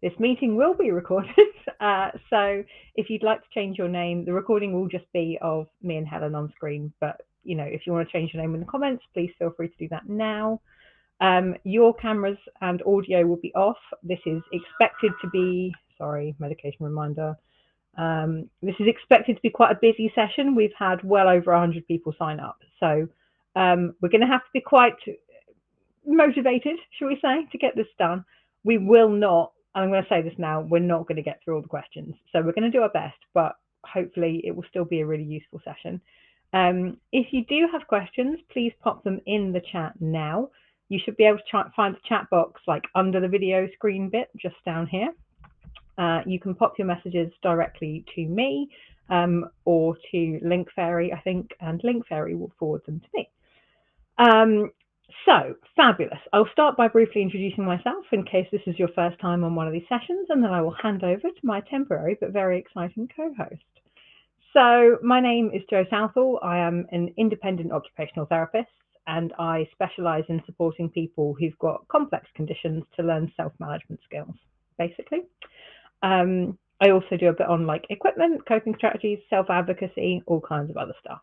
This meeting will be recorded, so if you'd like to change your name, the recording will just be of me and Helen on screen. But if you want to change your name in the comments, please feel free to do that now. Your cameras and audio will be off. This is expected to be, sorry, medication reminder. This is expected to be quite a busy session. We've had well over 100 people sign up, so we're going to have to be quite motivated, shall we say, to get this done. We will not, and I'm going to say this now, we're not going to get through all the questions. So we're going to do our best, but hopefully it will still be a really useful session. If you do have questions, please pop them in the chat now. You should be able to find the chat box like under the video screen bit, just down here. You can pop your messages directly to me or to Link Fairy, I think, and Link Fairy will forward them to me. So, fabulous. I'll start by briefly introducing myself in case this is your first time on one of these sessions, and then I will hand over to my temporary but very exciting co-host. So, my name is Jo Southall. I am an independent occupational therapist, and I specialise in supporting people who've got complex conditions to learn self-management skills, basically. I also do a bit on like equipment, coping strategies, self-advocacy, all kinds of other stuff.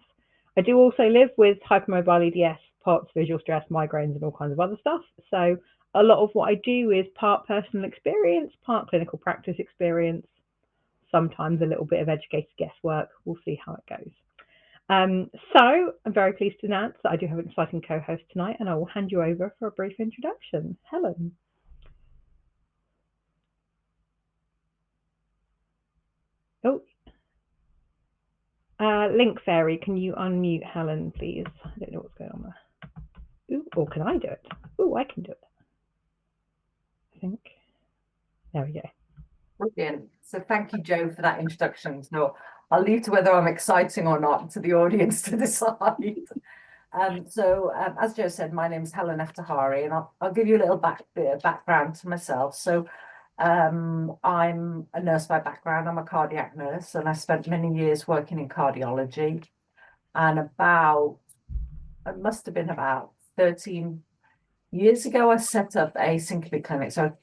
I do also live with hypermobile EDS, POTS, visual stress, migraines, and all kinds of other stuff. So a lot of what I do is part personal experience, part clinical practice experience, sometimes a little bit of educated guesswork. We'll see how it goes. So I'm very pleased to announce that I do have an exciting co-host tonight, and I will hand you over for a brief introduction. Helen. Oh, Link Fairy, can you unmute Helen, please? I don't know what's going on there. Ooh, or can I do it? Ooh, I can do it. I think. There we go. Brilliant. So thank you, Jo, for that introduction. So I'll leave to whether I'm exciting or not to the audience to decide. As Jo said, my name is Helen Eftekhani, and I'll give you a little bit of background to myself. So I'm a nurse by background. I'm a cardiac nurse, and I spent many years working in cardiology. And it must have been about 13 years ago, I set up a syncope clinic. So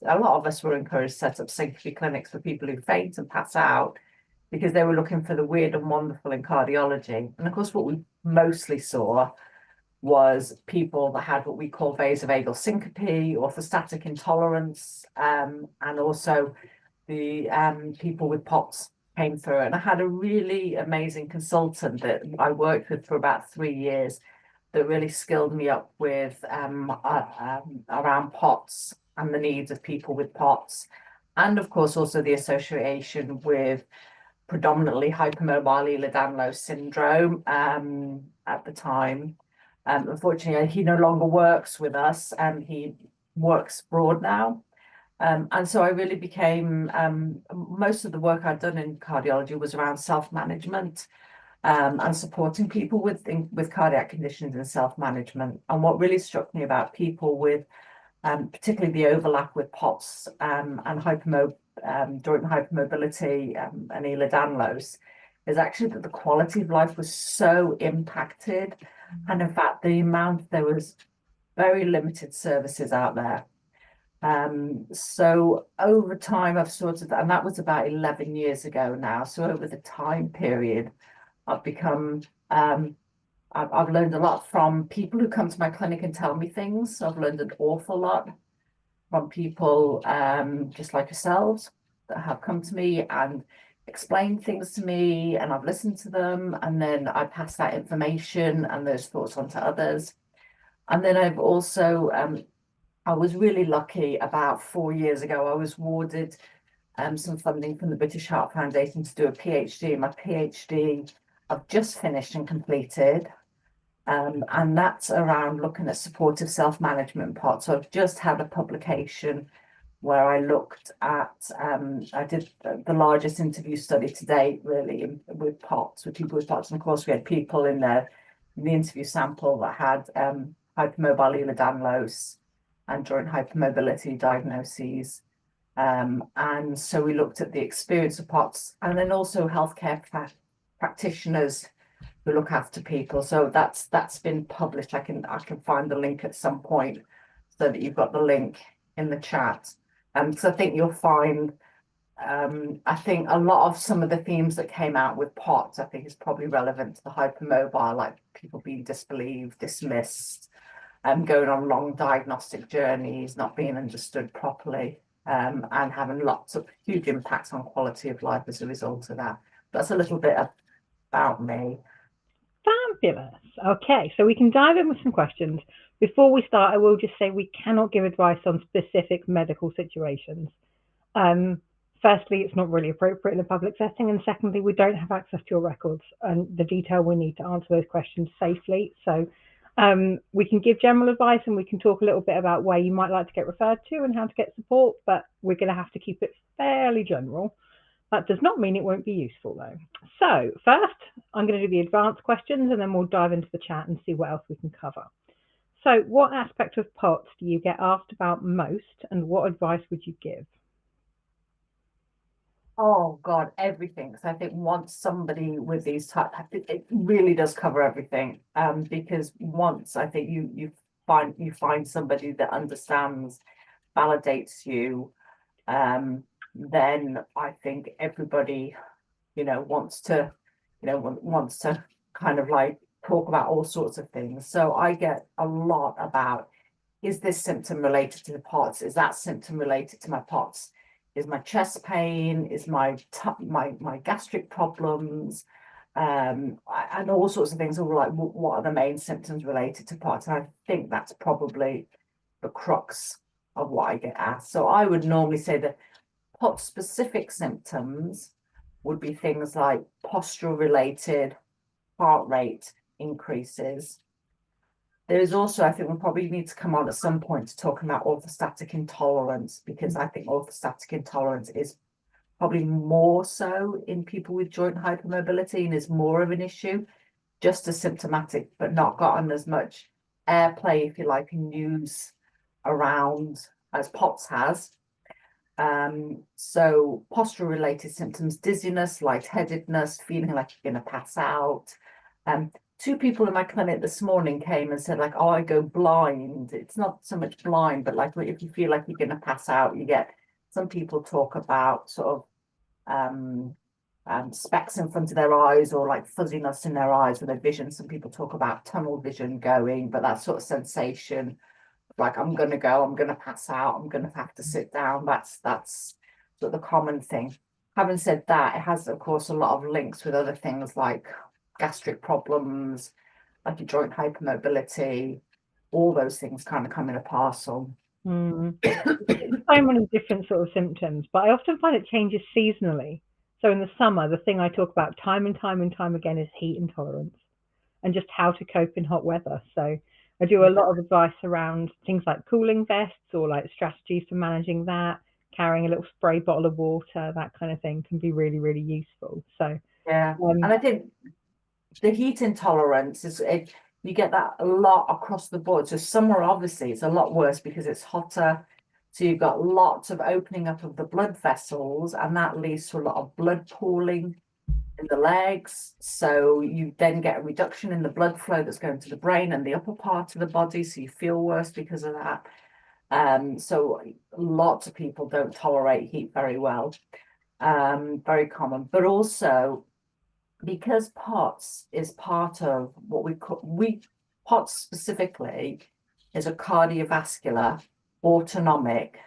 a lot of us were encouraged to set up syncope clinics for people who faint and pass out because they were looking for the weird and wonderful in cardiology. And of course, what we mostly saw was people that had what we call vasovagal syncope, orthostatic intolerance, and also the people with POTS came through. And I had a really amazing consultant that I worked with for about 3 years that really skilled me up with around POTS and the needs of people with POTS. And of course, also the association with predominantly hypermobile Ehlers-Danlos syndrome at the time. Unfortunately, he no longer works with us, and he works abroad now. And so I really became, most of the work I'd done in cardiology was around self-management and supporting people with cardiac conditions and self-management. And what really struck me about people with, particularly the overlap with POTS and during hypermobility and Ehlers-Danlos, is actually that the quality of life was so impacted. And in fact, there was very limited services out there. So over time, and that was about 11 years ago now. So over the time period, I've become, I've learned a lot from people who come to my clinic and tell me things. I've learned an awful lot from people just like yourselves that have come to me and explained things to me, and I've listened to them, and then I pass that information and those thoughts on to others. And then I've also, I was really lucky about 4 years ago, I was awarded some funding from the British Heart Foundation to do a PhD. My PhD I've just finished and completed, and that's around looking at supportive self-management POTS. So I've just had a publication where I looked at, I did the largest interview study to date, really, with POTS, with people with POTS. And of course, we had people in the interview sample that had hypermobile Ehlers-Danlos and during hypermobility diagnoses. And so we looked at the experience of POTS, and then also healthcare practitioners who look after people. So that's been published. I can find the link at some point so that you've got the link in the chat. So I think you'll find, I think a lot of some of the themes that came out with POTS, I think is probably relevant to the hypermobile, like people being disbelieved, dismissed, going on long diagnostic journeys, not being understood properly, and having lots of huge impacts on quality of life as a result of that. That's a little bit about me. Fabulous. Okay, so we can dive in with some questions. Before we start, I will just say we cannot give advice on specific medical situations. Um, Firstly, it's not really appropriate in a public setting, and secondly, we don't have access to your records and the detail we need to answer those questions safely. So we can give general advice and we can talk a little bit about where you might like to get referred to and how to get support, but we're going to have to keep it fairly general. That does not mean it won't be useful though. So first, I'm going to do the advanced questions and then we'll dive into the chat and see what else we can cover. So what aspect of POTS do you get asked about most and what advice would you give? Oh God, everything. So I think once somebody with these type, it really does cover everything. Because once I think you find somebody that understands, validates you, then I think everybody, wants to, wants to kind of like talk about all sorts of things. So I get a lot about, is this symptom related to the POTS? Is that symptom related to my POTS? Is my chest pain? Is my gastric problems? And all sorts of things. All like, what are the main symptoms related to POTS? And I think that's probably the crux of what I get asked. So I would normally say that POTS specific symptoms would be things like postural related heart rate increases. There is also, I think we probably need to come on at some point to talk about orthostatic intolerance, because I think orthostatic intolerance is probably more so in people with joint hypermobility and is more of an issue, just as symptomatic, but not gotten as much airplay, if you like, in news around as POTS has. So postural related symptoms, dizziness, lightheadedness, feeling like you're going to pass out. Two people in my clinic this morning came and said, like, oh, I go blind. It's not so much blind, but like if you feel like you're going to pass out, you get, some people talk about sort of specks in front of their eyes or like fuzziness in their eyes with their vision. Some people talk about tunnel vision going, but that sort of sensation, like I'm going to go, I'm going to pass out, I'm going to have to sit down. That's sort of the common thing. Having said that, it has, of course, a lot of links with other things like gastric problems, like your joint hypermobility, all those things kind of come in a parcel. So many different sort of symptoms, but I often find it changes seasonally. So in the summer, the thing I talk about time and time and time again is heat intolerance and just how to cope in hot weather. So I do a lot of advice around things like cooling vests or like strategies for managing that, carrying a little spray bottle of water, that kind of thing can be really, really useful. So yeah, and I think the heat intolerance is you get that a lot across the board. So summer obviously it's a lot worse because it's hotter. So you've got lots of opening up of the blood vessels, and that leads to a lot of blood pooling in the legs. So you then get a reduction in the blood flow that's going to the brain and the upper part of the body. So you feel worse because of that. So lots of people don't tolerate heat very well. Very common, but also because POTS is part of what we call, POTS specifically is a cardiovascular autonomic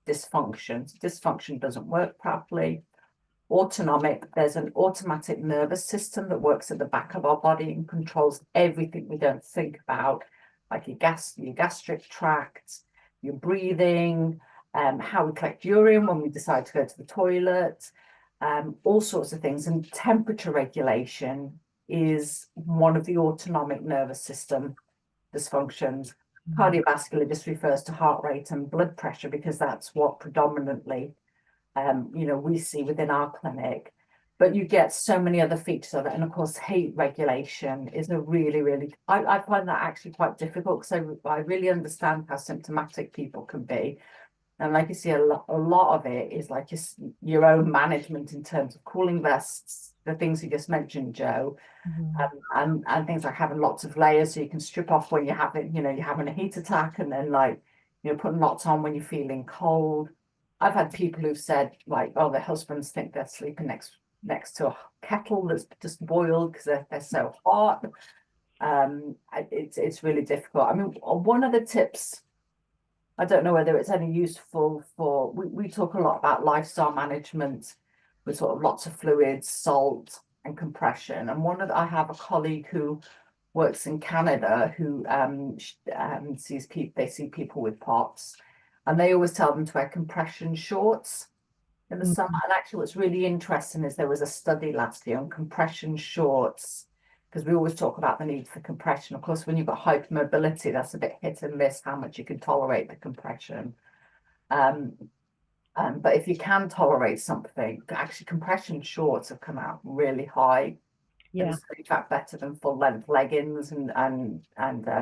dysfunction. Dysfunction doesn't work properly. Autonomic, there's an automatic nervous system that works at the back of our body and controls everything we don't think about, like your gastric tract, your breathing, how we collect urine when we decide to go to the toilet, all sorts of things. And temperature regulation is one of the autonomic nervous system dysfunctions. Cardiovascular just refers to heart rate and blood pressure because that's what predominantly we see within our clinic. But you get so many other features of it. And of course, heat regulation is a really, really, I find that actually quite difficult because I really understand how symptomatic people can be. And like you see, a lot of it is like just your own management in terms of cooling vests, the things you just mentioned, Joe, and things like having lots of layers so you can strip off when you're having a heat attack, and then like, putting lots on when you're feeling cold. I've had people who've said like, oh, their husbands think they're sleeping next to a kettle that's just boiled because they're so hot. It's really difficult. I mean, one of the tips, I don't know whether it's any useful for, we talk a lot about lifestyle management with sort of lots of fluids, salt and compression. And I have a colleague who works in Canada who sees people, they see people with POTS, and they always tell them to wear compression shorts in the summer. And actually what's really interesting is there was a study last year on compression shorts, because we always talk about the need for compression. Of course, when you've got hypermobility, that's a bit hit and miss how much you can tolerate the compression. But if you can tolerate something, actually compression shorts have come out really high. Yeah. And in fact better than full length leggings and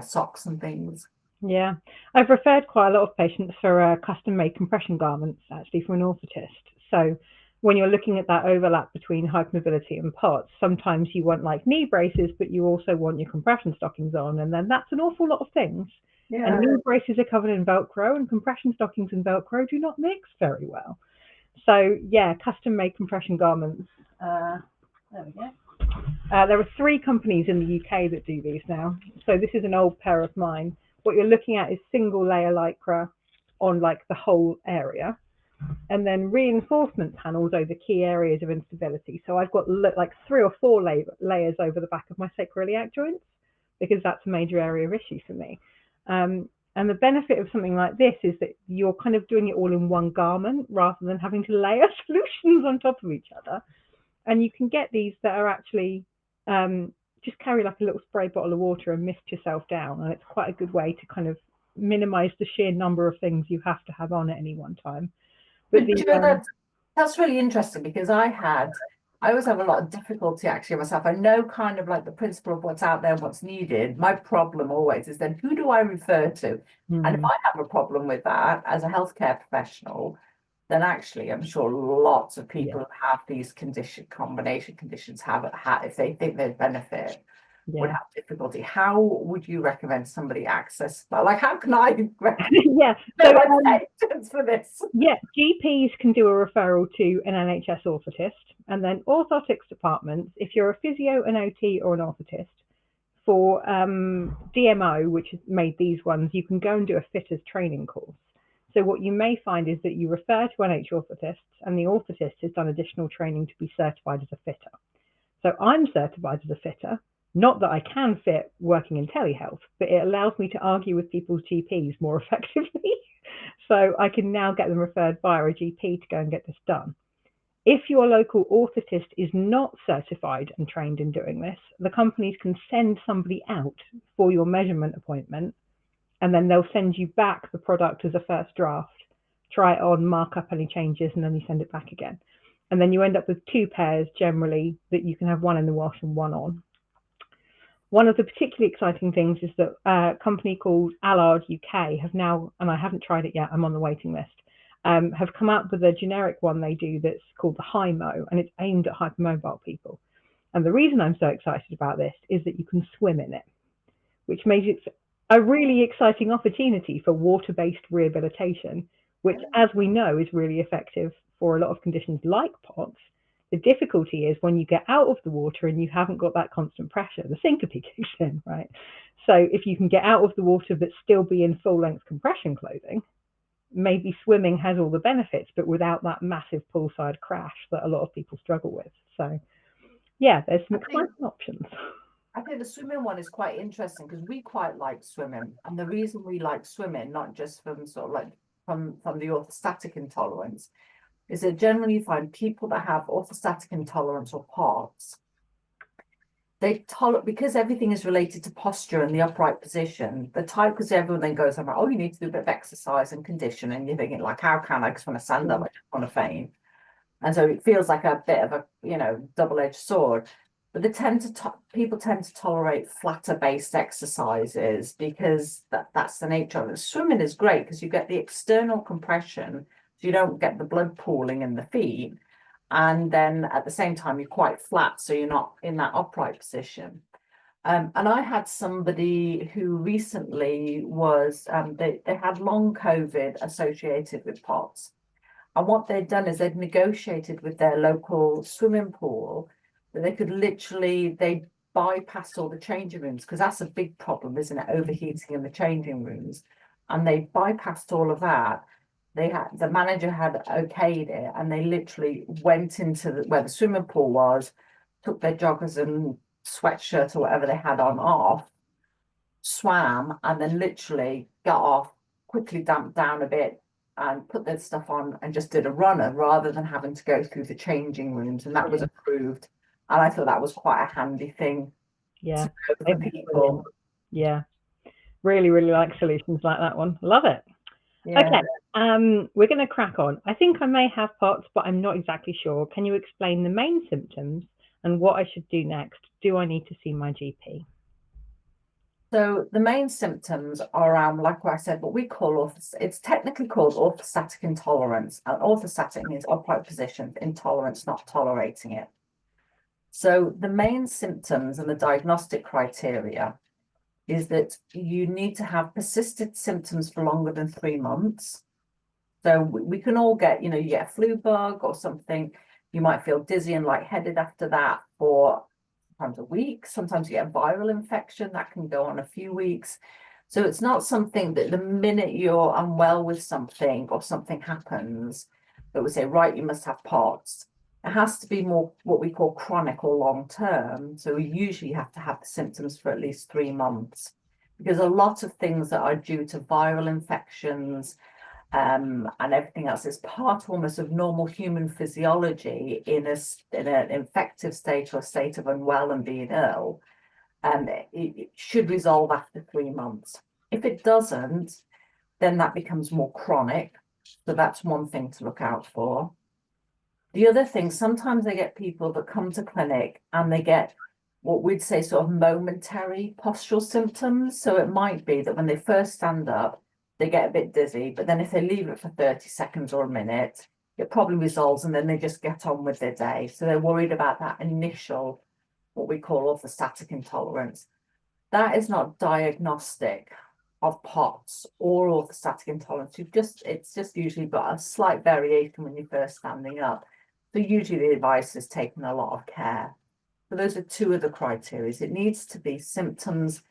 socks and things. Yeah, I've referred quite a lot of patients for custom-made compression garments, actually, from an orthotist. So when you're looking at that overlap between hypermobility and POTS, sometimes you want like knee braces, but you also want your compression stockings on, and then that's an awful lot of things. Yeah. And knee braces are covered in Velcro, and compression stockings and Velcro do not mix very well. So yeah, custom-made compression garments. There we go. There are 3 companies in the UK that do these now. So this is an old pair of mine. What you're looking at is single layer lycra on like the whole area, and then reinforcement panels over key areas of instability. So I've got like 3 or 4 layers over the back of my sacroiliac joints, because that's a major area of issue for me. And the benefit of something like this is that you're kind of doing it all in one garment rather than having to layer solutions on top of each other. And you can get these that are actually just carry like a little spray bottle of water and mist yourself down. And it's quite a good way to kind of minimize the sheer number of things you have to have on at any one time. But that's really interesting, because I always have a lot of difficulty actually myself. I know kind of like the principle of what's out there, what's needed. My problem always is then who do I refer to? And if I have a problem with that as a healthcare professional, then actually I'm sure lots of people who have these combination conditions if they think they'd benefit, would have difficulty. How would you recommend somebody access that? Like, how can I recommend for this? Yeah, GPs can do a referral to an NHS orthotist, and then orthotics departments, if you're a physio, an OT or an orthotist, for DMO, which has made these ones, you can go and do a fitters training course. So what you may find is that you refer to NH orthotists, and the orthotist has done additional training to be certified as a fitter. So I'm certified as a fitter, not that I can fit working in telehealth, but it allows me to argue with people's GPs more effectively. So I can now get them referred via a GP to go and get this done. If your local orthotist is not certified and trained in doing this, the companies can send somebody out for your measurement appointment, and then they'll send you back the product as a first draft, try it on, mark up any changes, and then you send it back again. And then you end up with 2 pairs generally that you can have one in the wash and one on. One of the particularly exciting things is that a company called Allard UK have now, and I haven't tried it yet, I'm on the waiting list, have come up with a generic one they do that's called the HIMO, and it's aimed at hypermobile people. And the reason I'm so excited about this is that you can swim in it, which makes it a really exciting opportunity for water-based rehabilitation, which, as we know, is really effective for a lot of conditions like POTS. The difficulty is when you get out of the water and you haven't got that constant pressure, the syncope kicks in, right? So if you can get out of the water but still be in full-length compression clothing, maybe swimming has all the benefits, but without that massive poolside crash that a lot of people struggle with. So yeah, there's some exciting options. I think the swimming one is quite interesting because we quite like swimming, and the reason we like swimming, not just from sort of like from the orthostatic intolerance, is that generally you find people that have orthostatic intolerance or POTS, they tolerate, because everything is related to posture and the upright position, because everyone then goes, oh, you need to do a bit of exercise and condition, and you're thinking like, how can I just want to stand up, I just want to faint. And so it feels like a bit of a, double-edged sword. But people tend to tolerate flatter based exercises because that's the nature of it. Swimming is great because you get the external compression, so you don't get the blood pooling in the feet. And then at the same time, you're quite flat, so you're not in that upright position. And I had somebody who recently was, they had long COVID associated with POTS. And what they'd done is they'd negotiated with their local swimming pool that they could literally, they bypassed all the changing rooms, because that's a big problem, isn't it? Overheating in the changing rooms. And they bypassed all of that. The manager had okayed it, and they literally went into where the swimming pool was, took their joggers and sweatshirt or whatever they had on off, swam, and then literally got off, quickly damped down a bit and put their stuff on and just did a runner rather than having to go through the changing rooms. And that was approved. And I thought that was quite a handy thing Yeah. to know for people. Yeah. Really, really like solutions like that one. Love it. Yeah. Okay. We're going to crack on. I think I may have POTS, but I'm not exactly sure. Can you explain the main symptoms and what I should do next? Do I need to see my GP? So the main symptoms are around, like I said, what we call, it's technically called orthostatic intolerance. And orthostatic means upright position, intolerance, not tolerating it. So the main symptoms and the diagnostic criteria is that you need to have persistent symptoms for longer than 3 months. So we can all get, you get a flu bug or something, you might feel dizzy and lightheaded after that for sometimes a week. Sometimes you get a viral infection that can go on a few weeks. So it's not something that the minute you're unwell with something or something happens, that we say, right, you must have POTS. It has to be more what we call chronic or long term. So we usually have to have the symptoms for at least 3 months, because a lot of things that are due to viral infections and everything else is part almost of normal human physiology in an infective state or a state of unwell and being ill. And it should resolve after 3 months. If it doesn't, then that becomes more chronic. So that's one thing to look out for. The other thing, sometimes I get people that come to clinic and they get what we'd say sort of momentary postural symptoms. So it might be that when they first stand up, they get a bit dizzy, but then if they leave it for 30 seconds or a minute, it probably resolves and then they just get on with their day. So they're worried about that initial, what we call orthostatic intolerance. That is not diagnostic of POTS or orthostatic intolerance. It's just usually got a slight variation when you're first standing up. So usually the advice is taking a lot of care. So those are two of the criteria. It needs to be symptoms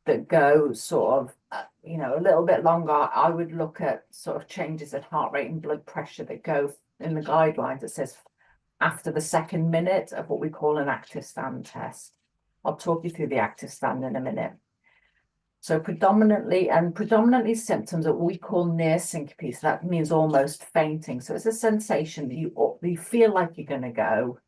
that go sort of, a little bit longer. I would look at sort of changes in heart rate and blood pressure that go in the guidelines. It says after the second minute of what we call an active stand test. I'll talk you through the active stand in a minute. So predominantly symptoms that we call near syncope. So that means almost fainting. So it's a sensation that you feel like you're going to go,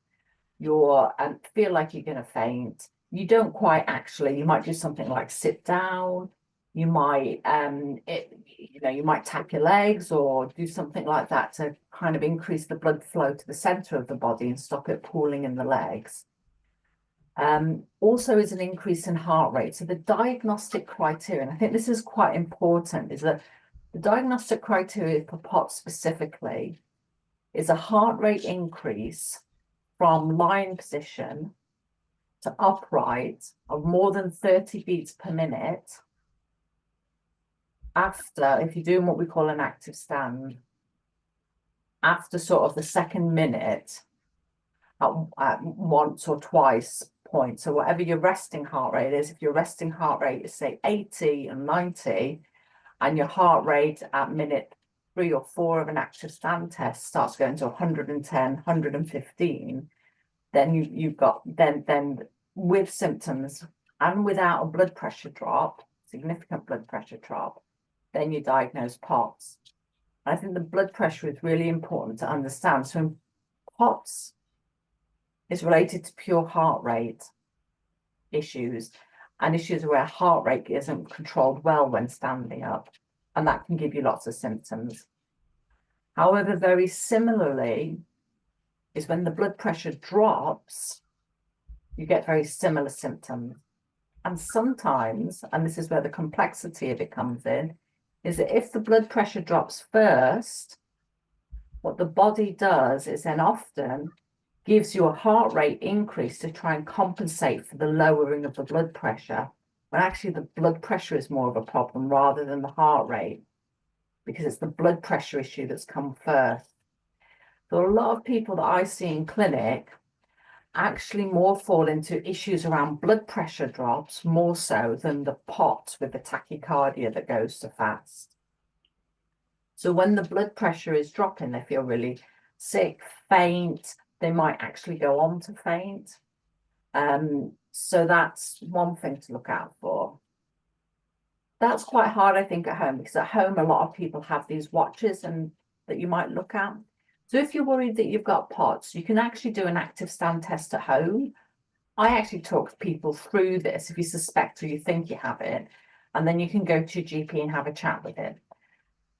feel like you're going to faint. You don't quite actually. You might do something like sit down. You might, you might tap your legs or do something like that to kind of increase the blood flow to the center of the body and stop it pooling in the legs. Also is an increase in heart rate. So the diagnostic criteria, and I think this is quite important, is that the diagnostic criteria for POTS specifically is a heart rate increase from lying position to upright of more than 30 beats per minute after, if you're doing what we call an active stand, after sort of the second minute at once or twice point. So whatever your resting heart rate is, if your resting heart rate is say 80 and 90, and your heart rate at minute 3 or 4 of an active stand test starts going to 110, 115, then you've got then with symptoms and without a blood pressure drop, significant blood pressure drop, then you diagnose POTS. I think the blood pressure is really important to understand. So POTS is related to pure heart rate issues and issues where heart rate isn't controlled well when standing up, and that can give you lots of symptoms. However, very similarly is when the blood pressure drops, you get very similar symptoms. And sometimes, and this is where the complexity of it comes in, is that if the blood pressure drops first, what the body does is then often gives you a heart rate increase to try and compensate for the lowering of the blood pressure, when actually the blood pressure is more of a problem rather than the heart rate, because it's the blood pressure issue that's come first. So a lot of people that I see in clinic actually more fall into issues around blood pressure drops more so than the POTS with the tachycardia that goes so fast. So when the blood pressure is dropping, they feel really sick, faint. They might actually go on to faint. So that's one thing to look out for. That's quite hard, I think, at home, because at home a lot of people have these watches and that you might look at. So if you're worried that you've got POTS, you can actually do an active stand test at home. I actually talk people through this if you suspect or you think you have it, and then you can go to your GP and have a chat with it.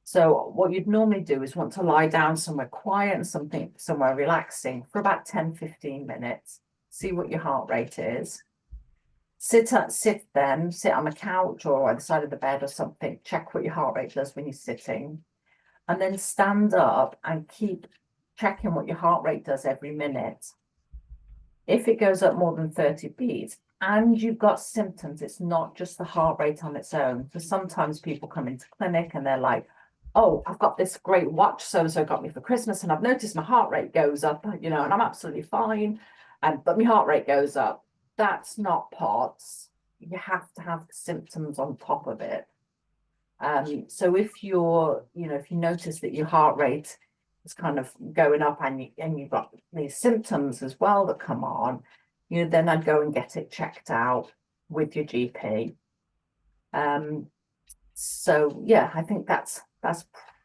So what you'd normally do is want to lie down somewhere quiet and somewhere relaxing for about 10-15 minutes, see what your heart rate is. Sit on a couch or either side of the bed or something, check what your heart rate does when you're sitting, and then stand up and keep checking what your heart rate does every minute. If it goes up more than 30 beats and you've got symptoms, it's not just the heart rate on its own. So sometimes people come into clinic and they're like, oh, I've got this great watch so-and-so got me for Christmas, and I've noticed my heart rate goes up, and I'm absolutely fine, but my heart rate goes up. That's not POTS. You have to have the symptoms on top of it. So if you notice that your heart rate is kind of going up and you've got these symptoms as well that come on, then I'd go and get it checked out with your GP. So yeah, I think that's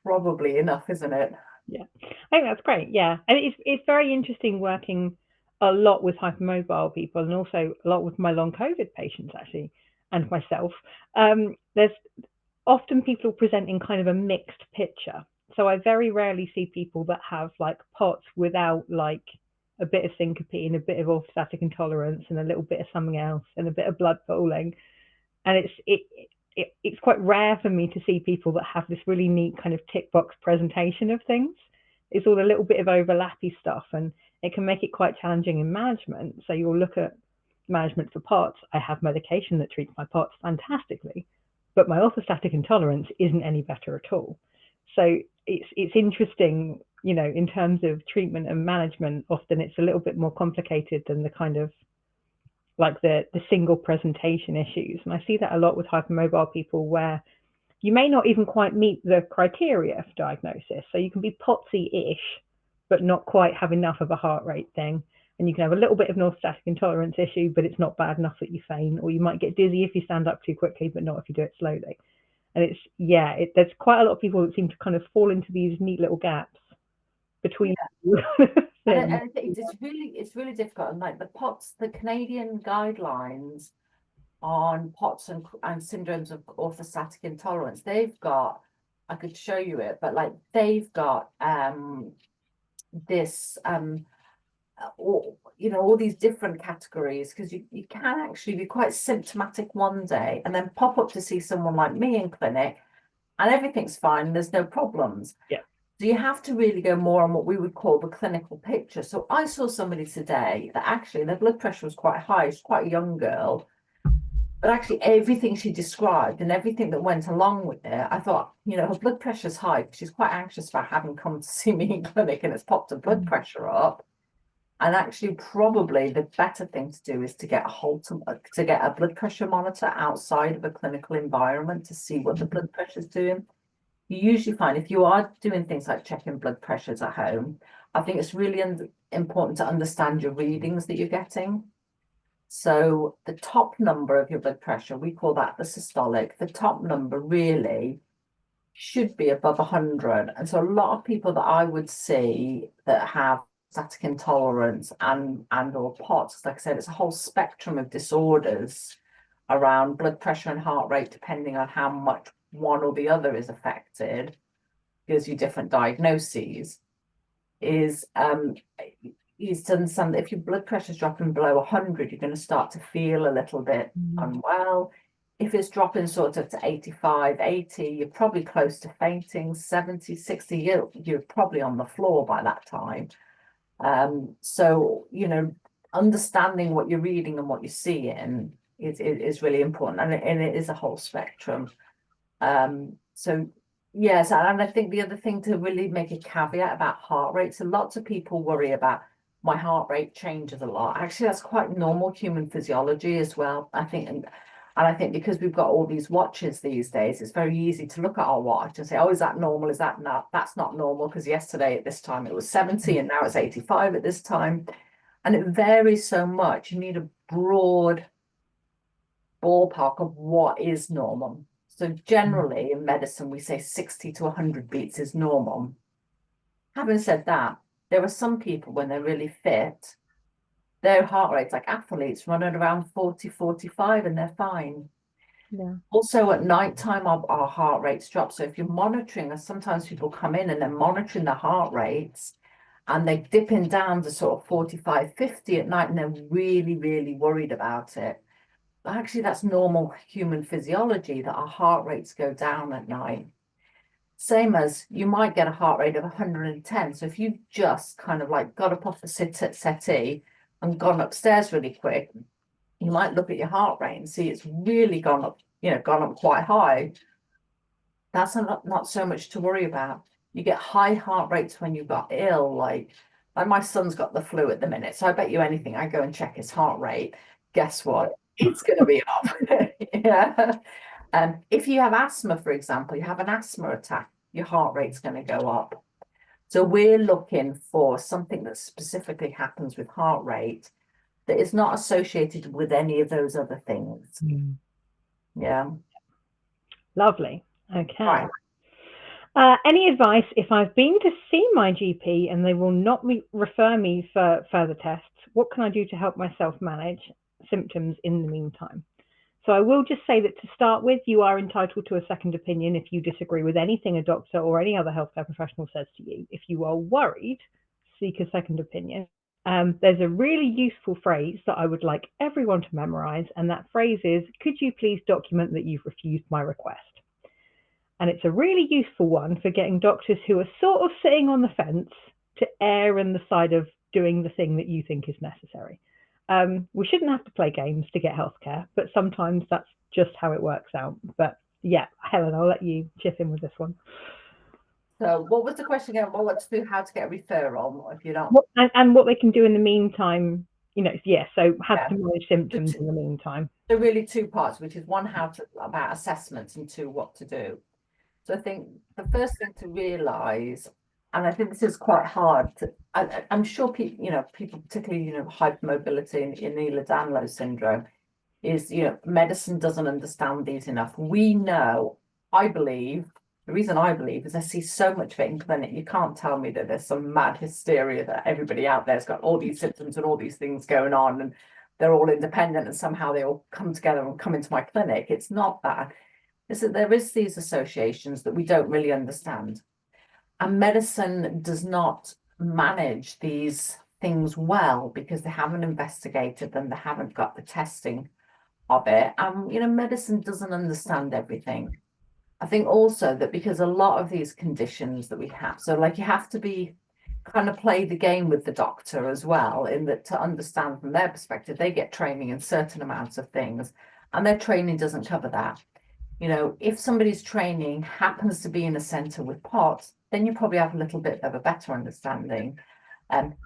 probably enough, isn't it? Yeah, I think that's great. Yeah, and it's very interesting working a lot with hypermobile people, and also a lot with my long COVID patients actually, and myself. There's often people presenting kind of a mixed picture. So I very rarely see people that have like POTS without like a bit of syncope and a bit of orthostatic intolerance and a little bit of something else and a bit of blood pooling. And it's quite rare for me to see people that have this really neat kind of tick box presentation of things. It's all a little bit of overlappy stuff, and it can make it quite challenging in management. So you'll look at management for POTS. I have medication that treats my POTS fantastically, but my orthostatic intolerance isn't any better at all. So it's interesting, in terms of treatment and management. Often it's a little bit more complicated than the kind of like the single presentation issues. And I see that a lot with hypermobile people, where you may not even quite meet the criteria for diagnosis. So you can be POTSy-ish, but not quite have enough of a heart rate thing. And you can have a little bit of an orthostatic intolerance issue, but it's not bad enough that you faint, or you might get dizzy if you stand up too quickly, but not if you do it slowly. And there's quite a lot of people that seem to kind of fall into these neat little gaps between. Yeah. And it's really difficult. And like the Canadian guidelines on POTS and syndromes of orthostatic intolerance, I could show you it, but like they've got this all these different categories, because you can actually be quite symptomatic one day and then pop up to see someone like me in clinic and everything's fine, there's no problems. Yeah. So you have to really go more on what we would call the clinical picture. So I saw somebody today that actually their blood pressure was quite high. She's quite a young girl, but actually everything she described and everything that went along with it, I thought, her blood pressure's high. She's quite anxious about having come to see me in clinic, and it's popped her blood pressure up. And actually, probably the better thing to do is to get a blood pressure monitor outside of a clinical environment to see what the blood pressure is doing. You usually find if you are doing things like checking blood pressures at home, I think it's really important to understand your readings that you're getting. So the top number of your blood pressure, we call that the systolic. The top number really should be above 100. And so a lot of people that I would see that have static intolerance and or POTS, like I said, it's a whole spectrum of disorders around blood pressure and heart rate, depending on how much one or the other is affected, gives you different diagnoses, is to understand that if your blood pressure is dropping below 100, you're going to start to feel a little bit unwell. If it's dropping sort of to 85, 80, you're probably close to fainting. 70, 60, you're probably on the floor by that time. So, understanding what you're reading and what you're seeing is really important. And it is a whole spectrum. So Yes, and I think the other thing to really make a caveat about heart rate, so lots of people worry about my heart rate changes a lot. Actually, that's quite normal human physiology as well. I think, and I think because we've got all these watches these days, it's very easy to look at our watch and say, oh, is that normal? Is that not? That's not normal because yesterday at this time it was 70 and now it's 85 at this time. And it varies so much. You need a broad ballpark of what is normal. So generally in medicine, we say 60 to 100 beats is normal. Having said that, there are some people when they're really fit, their heart rates, like athletes, run at around 40, 45 and they're fine. Yeah. Also at night time, our heart rates drop. So if you're monitoring, and sometimes people come in and they're monitoring the heart rates and they're dipping down to sort of 45, 50 at night and they're really, really worried about it. But actually, that's normal human physiology that our heart rates go down at night. Same as you might get a heart rate of 110. So if you just kind of like got up off the settee and gone upstairs really quick, you might look at your heart rate and see it's really gone up, gone up quite high. That's not so much to worry about. You get high heart rates when you got ill, like my son's got the flu at the minute. So I bet you anything, I go and check his heart rate. Guess what? It's going to be up. Yeah. If you have asthma, for example, you have an asthma attack, your heart rate's going to go up. So we're looking for something that specifically happens with heart rate that is not associated with any of those other things. Mm. Yeah. Lovely. Okay. Right. Any advice if I've been to see my GP and they will not refer me for further tests? What can I do to help myself manage symptoms in the meantime? So I will just say that to start with, you are entitled to a second opinion if you disagree with anything a doctor or any other healthcare professional says to you. If you are worried, seek a second opinion. There's a really useful phrase that I would like everyone to memorize, and that phrase is, could you please document that you've refused my request? And it's a really useful one for getting doctors who are sort of sitting on the fence to err on the side of doing the thing that you think is necessary. We shouldn't have to play games to get healthcare, but sometimes that's just how it works out. But yeah, Helen, I'll let you chip in with this one. So what was the question again? Well, let's do how to get a referral if you don't. And what they can do in the meantime, yeah, so how Yeah. to manage symptoms in the meantime. So really two parts, which is one, about assessments, and two, what to do. So I think the first thing to realise, and I think this is quite hard I'm sure people, people particularly, hypermobility and Ehlers-Danlos syndrome is, medicine doesn't understand these enough. We know, I believe, the reason I believe is I see so much of it in clinic. You can't tell me that there's some mad hysteria that everybody out there's got all these symptoms and all these things going on and they're all independent and somehow they all come together and come into my clinic. It's not that. It's that there is these associations that we don't really understand. And medicine does not manage these things well because they haven't investigated them, they haven't got the testing of it. And medicine doesn't understand everything. I think also that because a lot of these conditions that we have, so like you have to be kind of play the game with the doctor as well, in that to understand from their perspective, they get training in certain amounts of things, and their training doesn't cover that. If somebody's training happens to be in a centre with POTS, then you probably have a little bit of a better understanding.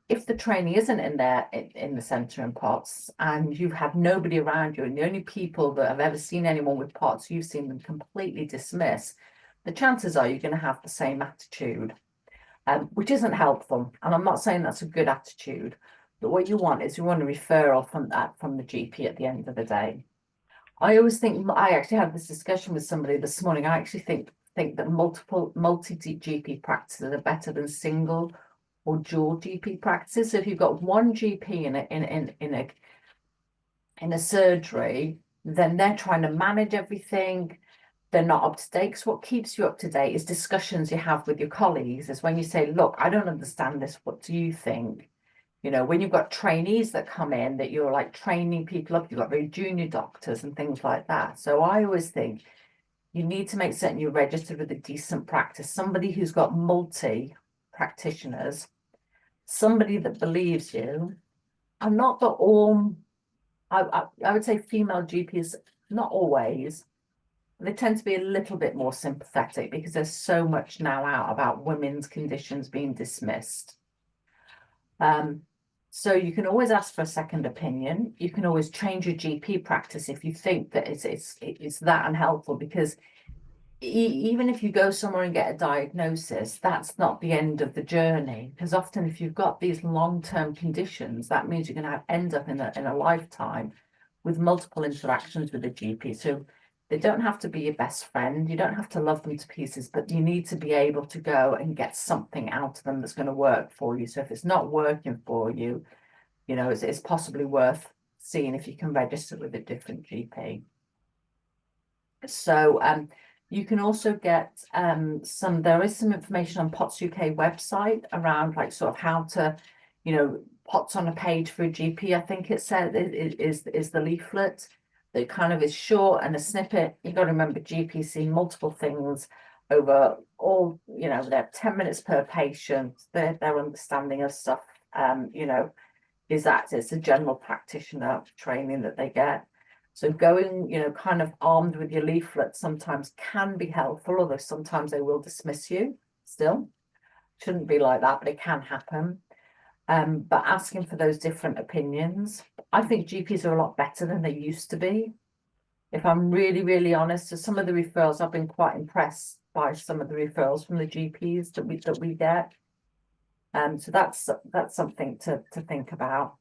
If the training isn't in there in the centre in POTS and you have nobody around you and the only people that have ever seen anyone with POTS, you've seen them completely dismiss, the chances are you're going to have the same attitude, which isn't helpful. And I'm not saying that's a good attitude, but what you want is you want a referral from the GP at the end of the day. I always think, I actually had this discussion with somebody this morning. I actually think that multi GP practices are better than single or dual GP practices. So if you've got one GP in a surgery, then they're trying to manage everything. They're not up to date. Because what keeps you up to date is discussions you have with your colleagues. Is when you say, look, I don't understand this. What do you think? When you've got trainees that come in, that you're like training people up, you've got very junior doctors and things like that. So I always think you need to make certain you're registered with a decent practice, somebody who's got multi practitioners, somebody that believes you, and not that all, I would say female GPs, not always, They tend to be a little bit more sympathetic because there's so much now out about women's conditions being dismissed. So you can always ask for a second opinion. You can always change your GP practice if you think that it's that unhelpful, because even if you go somewhere and get a diagnosis, that's not the end of the journey. Because often if you've got these long-term conditions, that means you're going to end up in a lifetime with multiple interactions with the GP. So they don't have to be your best friend. You don't have to love them to pieces, but you need to be able to go and get something out of them that's going to work for you. So if it's not working for you, you know, it's possibly worth seeing if you can register with a different GP. So you can also get there is some information on POTS UK website around like sort of how to, you know, POTS on a page for a GP, I think it said is the leaflet that kind of is short and a snippet. You've got to remember GPs see multiple things over all, you know, they're 10 minutes per patient, their understanding of stuff, you know, is that it's a general practitioner training that they get. So going, you know, kind of armed with your leaflet sometimes can be helpful, although sometimes they will dismiss you still. Shouldn't be like that, but it can happen. But asking for those different opinions. I think GPs are a lot better than they used to be. If I'm really, really honest, so some of the referrals, I've been quite impressed by some of the referrals from the GPs that we get. So that's something to think about.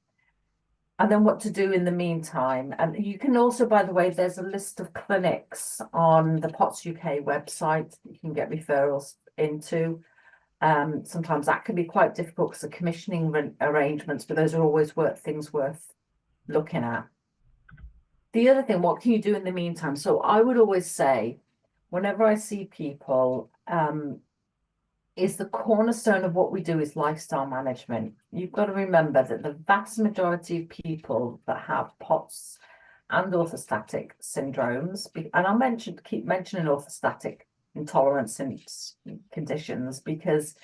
And then what to do in the meantime. And you can also, by the way, there's a list of clinics on the POTS UK website that you can get referrals into. Sometimes that can be quite difficult because of commissioning arrangements, but those are always things worth looking at. The other thing, what can you do in the meantime? So I would always say, whenever I see people, is the cornerstone of what we do is lifestyle management. You've got to remember that the vast majority of people that have POTS and orthostatic syndromes, and I'll keep mentioning orthostatic intolerance conditions because,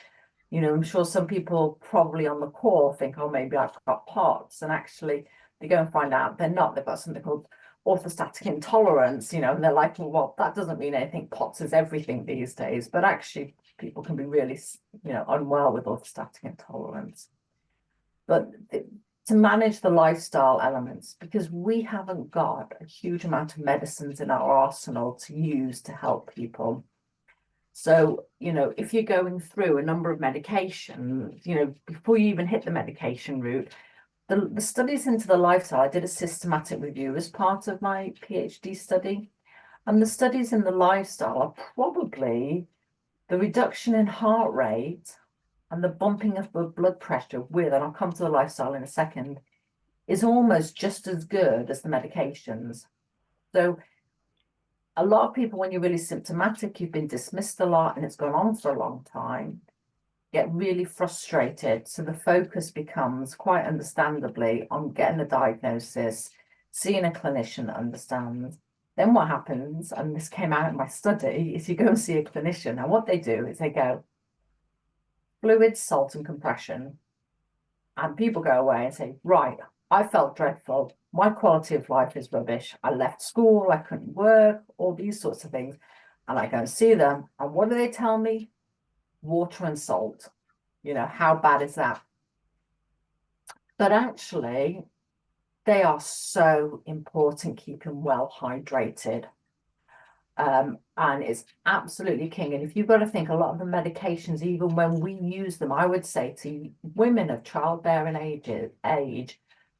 you know, I'm sure some people probably on the call think, oh, maybe I've got POTS, and actually they go and find out they're not. They've got something called orthostatic intolerance, you know, and they're like, well, that doesn't mean anything. POTS is everything these days, but actually people can be really, you know, unwell with orthostatic intolerance. But to manage the lifestyle elements, because we haven't got a huge amount of medicines in our arsenal to use to help people. So, you know, if you're going through a number of medications, you know, before you even hit the medication route, the studies into the lifestyle, I did a systematic review as part of my PhD study. And the studies in the lifestyle are probably the reduction in heart rate and the bumping of blood pressure with, and I'll come to the lifestyle in a second, is almost just as good as the medications. So a lot of people, when you're really symptomatic, you've been dismissed a lot and it's gone on for a long time, get really frustrated. So the focus becomes, quite understandably, on getting a diagnosis, seeing a clinician that understands. Then what happens, and this came out in my study, is you go and see a clinician, and what they do is they go, fluids, salt, and compression. And people go away and say, right, I felt dreadful. My quality of life is rubbish. I left school, I couldn't work, all these sorts of things. And I go and see them. And what do they tell me? Water and salt. You know, how bad is that? But actually, they are so important, keeping well hydrated. And it's absolutely king. And if you've got to think, a lot of the medications, even when we use them, I would say to women of childbearing age,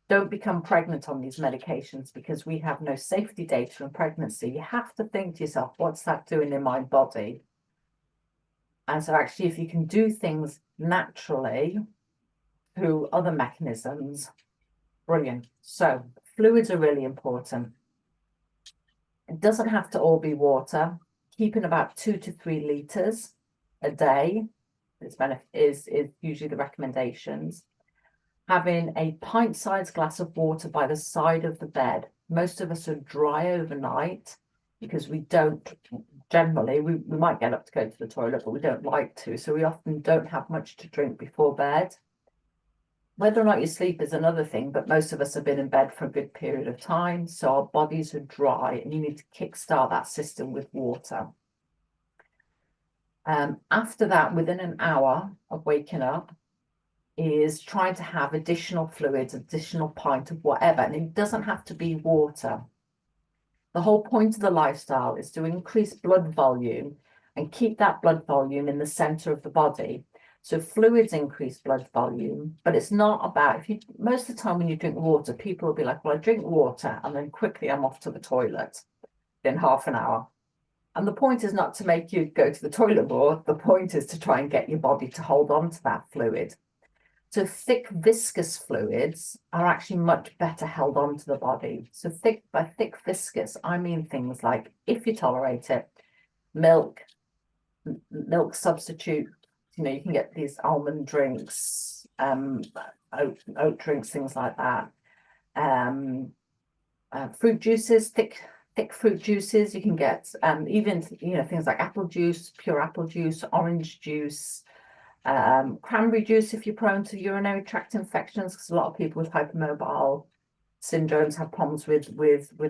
don't become pregnant on these medications because we have no safety data in pregnancy. You have to think to yourself, what's that doing in my body? And so actually, if you can do things naturally through other mechanisms, brilliant. So fluids are really important. It doesn't have to all be water. Keeping about 2 to 3 litres a day is usually the recommendations. Having a pint-sized glass of water by the side of the bed. Most of us are dry overnight because we don't, generally, we might get up to go to the toilet, but we don't like to. So we often don't have much to drink before bed. Whether or not you sleep is another thing, but most of us have been in bed for a good period of time, so our bodies are dry, and you need to kickstart that system with water. After that, within an hour of waking up, is trying to have additional fluids, additional pint of whatever, and it doesn't have to be water. The whole point of the lifestyle is to increase blood volume and keep that blood volume in the center of the body. So fluids increase blood volume, but it's not about, if you, most of the time when you drink water, people will be like, well, I drink water and then quickly I'm off to the toilet in half an hour. And the point is not to make you go to the toilet more. The point is to try and get your body to hold on to that fluid. So thick viscous fluids are actually much better held on to the body. So by thick viscous, I mean things like, if you tolerate it, milk substitute. You know, you can get these almond drinks, oat drinks, things like that. Fruit juices, thick fruit juices. You can get even, you know, things like apple juice, pure apple juice, orange juice. Cranberry juice if you're prone to urinary tract infections, because a lot of people with hypermobile syndromes have problems with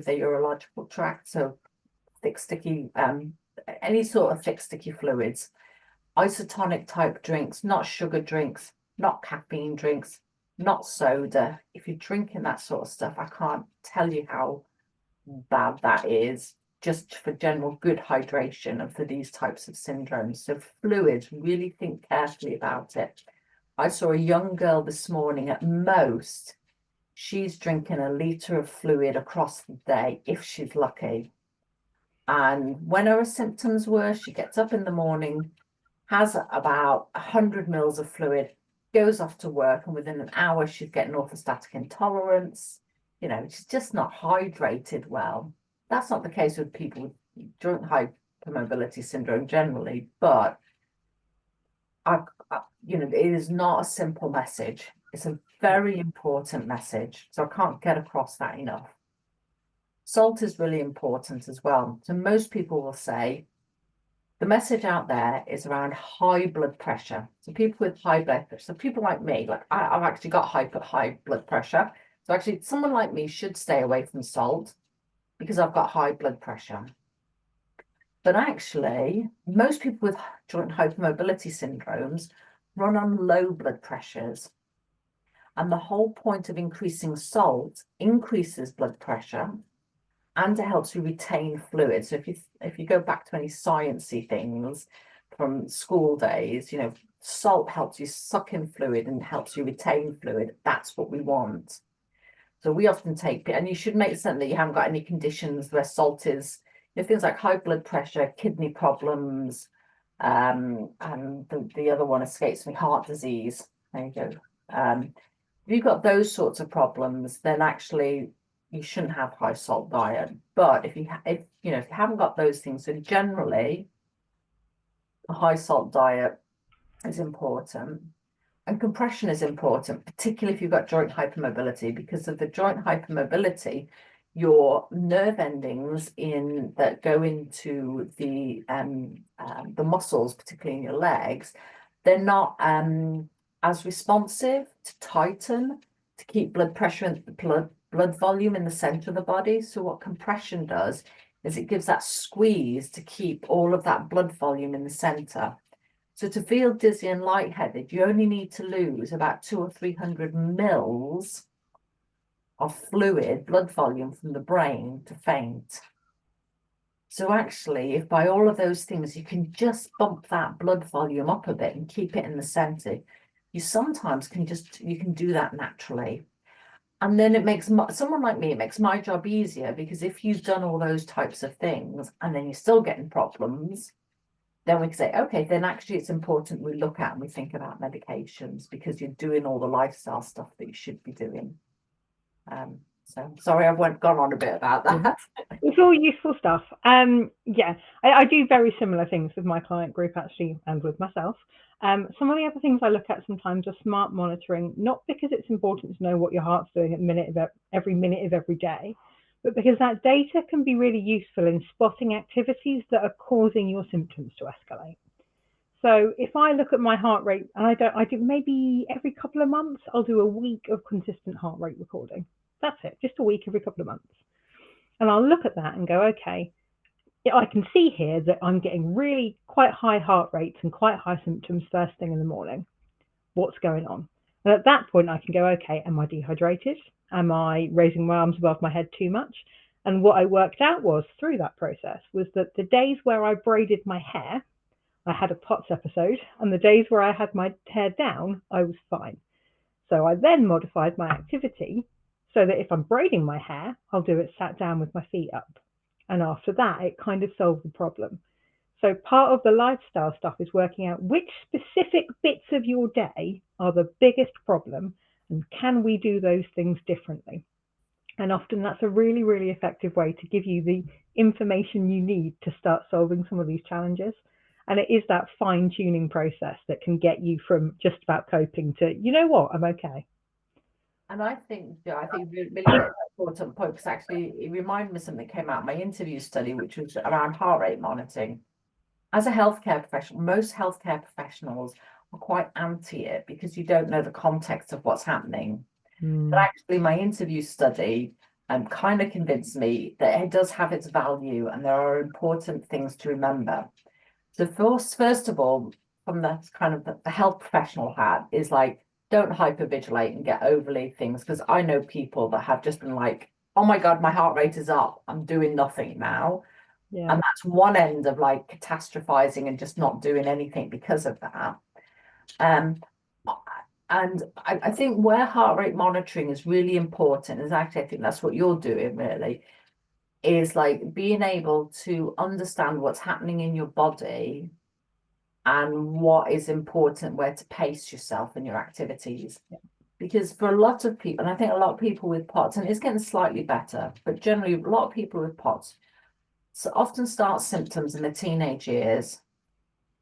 their urological tract. So thick, sticky, any sort of thick, sticky fluids. Isotonic type drinks, not sugar drinks, not caffeine drinks, not soda. If you're drinking that sort of stuff, I can't tell you how bad that is, just for general good hydration and for these types of syndromes. So fluids, really think carefully about it. I saw a young girl this morning, at most, she's drinking a litre of fluid across the day, if she's lucky. And when her symptoms were, she gets up in the morning, has about 100 mils of fluid, goes off to work, and within an hour, she's getting orthostatic intolerance. You know, she's just not hydrated well. That's not the case with people with joint hypermobility syndrome generally, but you know, it is not a simple message. It's a very important message. So I can't get across that enough. Salt is really important as well. So most people will say the message out there is around high blood pressure. So people with high blood pressure, so people like me, like I've actually got high blood pressure. So actually someone like me should stay away from salt because I've got high blood pressure. But actually, most people with joint hypermobility syndromes run on low blood pressures. And the whole point of increasing salt increases blood pressure and it helps you retain fluid. So if you go back to any sciencey things from school days, you know, salt helps you suck in fluid and helps you retain fluid. That's what we want. So we often take, and you should make certain that you haven't got any conditions where salt is, you know, things like high blood pressure, kidney problems, and the other one escapes me, heart disease. There you go. If you've got those sorts of problems, then actually you shouldn't have high salt diet. But if you haven't got those things, so generally a high salt diet is important. And compression is important, particularly if you've got joint hypermobility, because of the joint hypermobility, your nerve endings that go into the muscles, particularly in your legs, they're not as responsive to tighten, to keep blood pressure and blood volume in the center of the body. So what compression does is it gives that squeeze to keep all of that blood volume in the center. So to feel dizzy and lightheaded, you only need to lose about 200 or 300 mils of fluid, blood volume from the brain to faint. So actually, if by all of those things, you can just bump that blood volume up a bit and keep it in the center, you sometimes you can do that naturally. And then it makes someone like me, it makes my job easier, because if you've done all those types of things and then you're still getting problems, then we can say, okay, then actually it's important we look at and we think about medications, because you're doing all the lifestyle stuff that you should be doing. So sorry, I've gone on a bit about that. It's all useful stuff. Yeah, I do very similar things with my client group actually, and with myself. Some of the other things I look at sometimes are smart monitoring, not because it's important to know what your heart's doing every minute of every day, but because that data can be really useful in spotting activities that are causing your symptoms to escalate. So if I look at my heart rate, and I do maybe every couple of months, I'll do a week of consistent heart rate recording. That's it, just a week every couple of months. And I'll look at that and go, okay, yeah, I can see here that I'm getting really quite high heart rates and quite high symptoms first thing in the morning. What's going on? And at that point, I can go, okay, am I dehydrated? Am I raising my arms above my head too much? And what I worked out was through that process was that the days where I braided my hair, I had a POTS episode, and the days where I had my hair down, I was fine. So I then modified my activity so that if I'm braiding my hair, I'll do it sat down with my feet up. And after that, it kind of solved the problem. So part of the lifestyle stuff is working out which specific bits of your day are the biggest problem and can we do those things differently? And often that's a really, really effective way to give you the information you need to start solving some of these challenges. And it is that fine tuning process that can get you from just about coping to, you know what, I'm okay. And I think really important point, because actually it reminded me of something that came out of my interview study, which was around heart rate monitoring. As a healthcare professional, most healthcare professionals are quite anti it because you don't know the context of what's happening. But actually, my interview study kind of convinced me that it does have its value and there are important things to remember. So first of all, from the kind of the health professional hat is like, don't hypervigilate and get overly things, because I know people that have just been like, oh my God, my heart rate is up, I'm doing nothing now. Yeah. And that's one end of like catastrophizing and just not doing anything because of that. And I think where heart rate monitoring is really important is actually, I think that's what you're doing really, is like being able to understand what's happening in your body and what is important, where to pace yourself in your activities. Yeah. Because for a lot of people, and I think a lot of people with POTS, and it's getting slightly better, but generally a lot of people with POTS often start symptoms in the teenage years.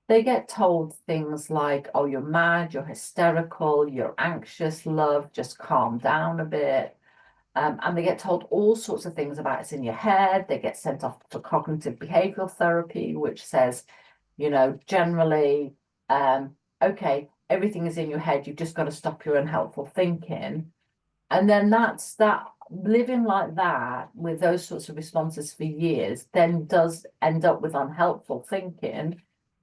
They get told things like, oh, you're mad, you're hysterical, you're anxious, love, just calm down a bit. And they get told all sorts of things about it's in your head. They get sent off for cognitive behavioral therapy, which says, generally, okay, everything is in your head. You've just got to stop your unhelpful thinking. And then that's that. Living like that with those sorts of responses for years then does end up with unhelpful thinking,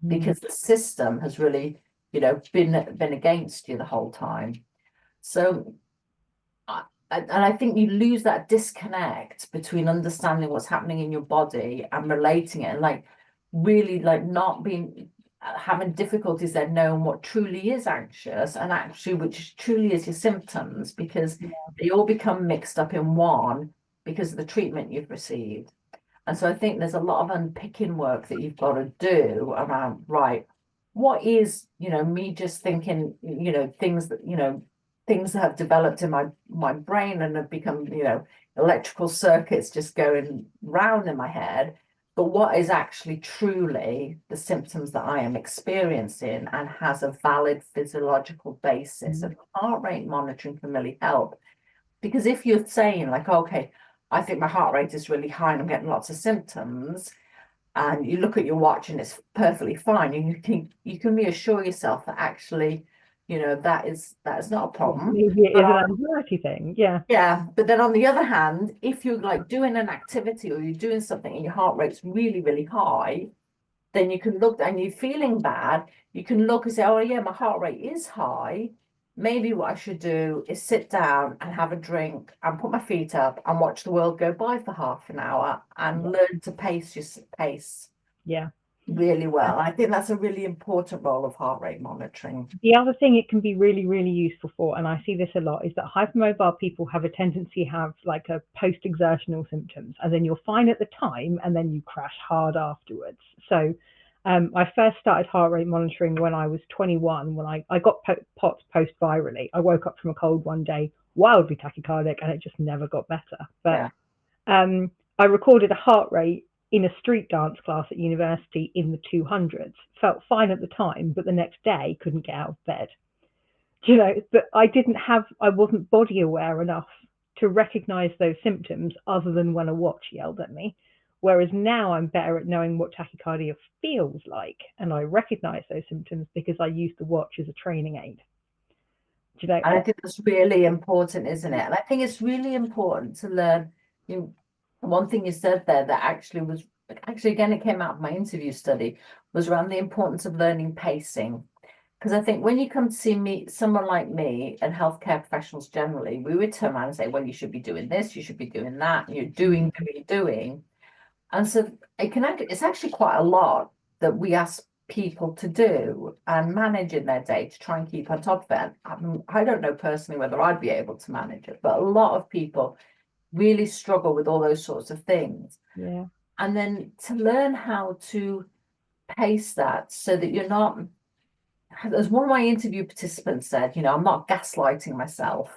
because the system has really, been against you the whole time. So, and I think you lose that disconnect between understanding what's happening in your body and relating it, and like really like not being having difficulties then knowing what truly is anxious and actually which truly is your symptoms, because they all become mixed up in one because of the treatment you've received. And so I think there's a lot of unpicking work that you've got to do around, right, what is, me just thinking, things that have developed in my brain and have become, electrical circuits just going round in my head, but what is actually truly the symptoms that I am experiencing and has a valid physiological basis. And heart rate monitoring can really help, because if you're saying like, okay, I think my heart rate is really high and I'm getting lots of symptoms, and you look at your watch and it's perfectly fine, and you can reassure yourself that actually, that is not a problem. Maybe it is an anxiety thing. Yeah. Yeah. But then on the other hand, if you're like doing an activity or you're doing something and your heart rate's really, really high, then you can look, and you're feeling bad, you can look and say, oh yeah, my heart rate is high. Maybe what I should do is sit down and have a drink and put my feet up and watch the world go by for half an hour and learn to pace your pace really well. I think that's a really important role of heart rate monitoring. The other thing it can be really, really useful for, and I see this a lot, is that hypermobile people have a tendency to have like a post-exertional symptoms, and then you're fine at the time and then you crash hard afterwards. So I first started heart rate monitoring when I was 21, when I got POTS post-virally. I woke up from a cold one day, wildly tachycardic, and it just never got better. But I recorded a heart rate in a street dance class at university in the 200s. Felt fine at the time, but the next day couldn't get out of bed. But I wasn't body aware enough to recognize those symptoms other than when a watch yelled at me. Whereas now I'm better at knowing what tachycardia feels like, and I recognize those symptoms because I use the watch as a training aid. Do you know? And I think that's really important, isn't it? And I think it's really important to learn. One thing you said there that actually again, it came out of my interview study, was around the importance of learning pacing. Because I think when you come to see someone like me and healthcare professionals generally, we would turn around and say, well, you should be doing this, you should be doing that, and you're doing. And so it's actually quite a lot that we ask people to do and manage in their day to try and keep on top of it. I don't know personally whether I'd be able to manage it, but a lot of people really struggle with all those sorts of things. Yeah. And then to learn how to pace that so that you're not, as one of my interview participants said, I'm not gaslighting myself.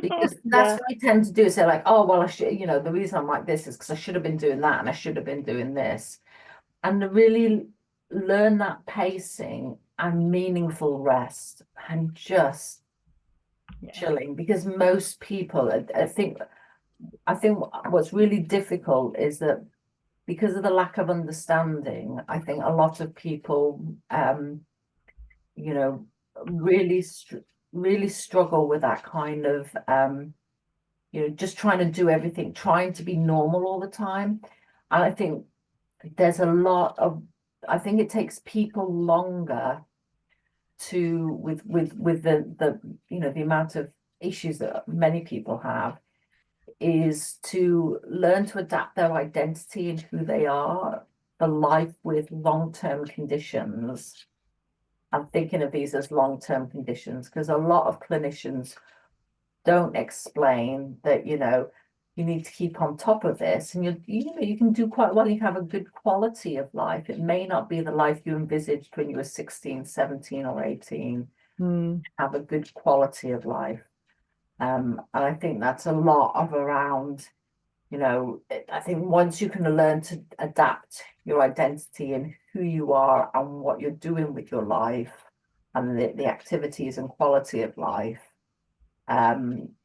Because that's what I tend to do. Say like, oh, well, I should, the reason I'm like this is because I should have been doing that and I should have been doing this. And to really learn that pacing and meaningful rest and just chilling. Because most people, I think what's really difficult is that because of the lack of understanding, I think a lot of people, really struggle with that kind of, just trying to do everything, trying to be normal all the time. And I think there's I think it takes people longer with the amount of issues that many people have, is to learn to adapt their identity and who they are for life with long-term conditions. I'm thinking of these as long-term conditions because a lot of clinicians don't explain that, you need to keep on top of this, and you can do quite well. You have a good quality of life. It may not be the life you envisaged when you were 16, 17 or 18. Have a good quality of life. And I think that's a lot of around, I think once you can learn to adapt your identity and who you are and what you're doing with your life and the activities and quality of life,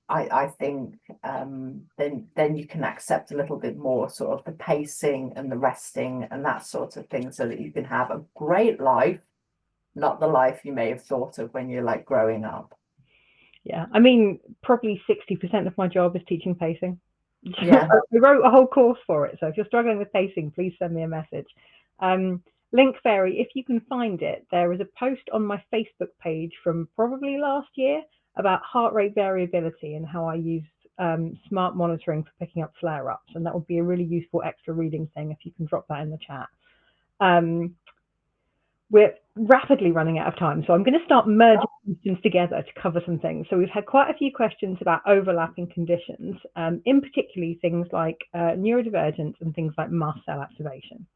I think then you can accept a little bit more sort of the pacing and the resting and that sort of thing, so that you can have a great life, not the life you may have thought of when you're like growing up. Yeah, I mean, probably 60% of my job is teaching pacing. Yeah. We wrote a whole course for it, so if you're struggling with pacing, please send me a message. Link Fairy, if you can find it, there is a post on my Facebook page from probably last year about heart rate variability and how I use smart monitoring for picking up flare-ups, and that would be a really useful extra reading thing if you can drop that in the chat. We're rapidly running out of time, so I'm going to start merging questions together to cover some things. So we've had quite a few questions about overlapping conditions, in particularly things like neurodivergence and things like mast cell activation.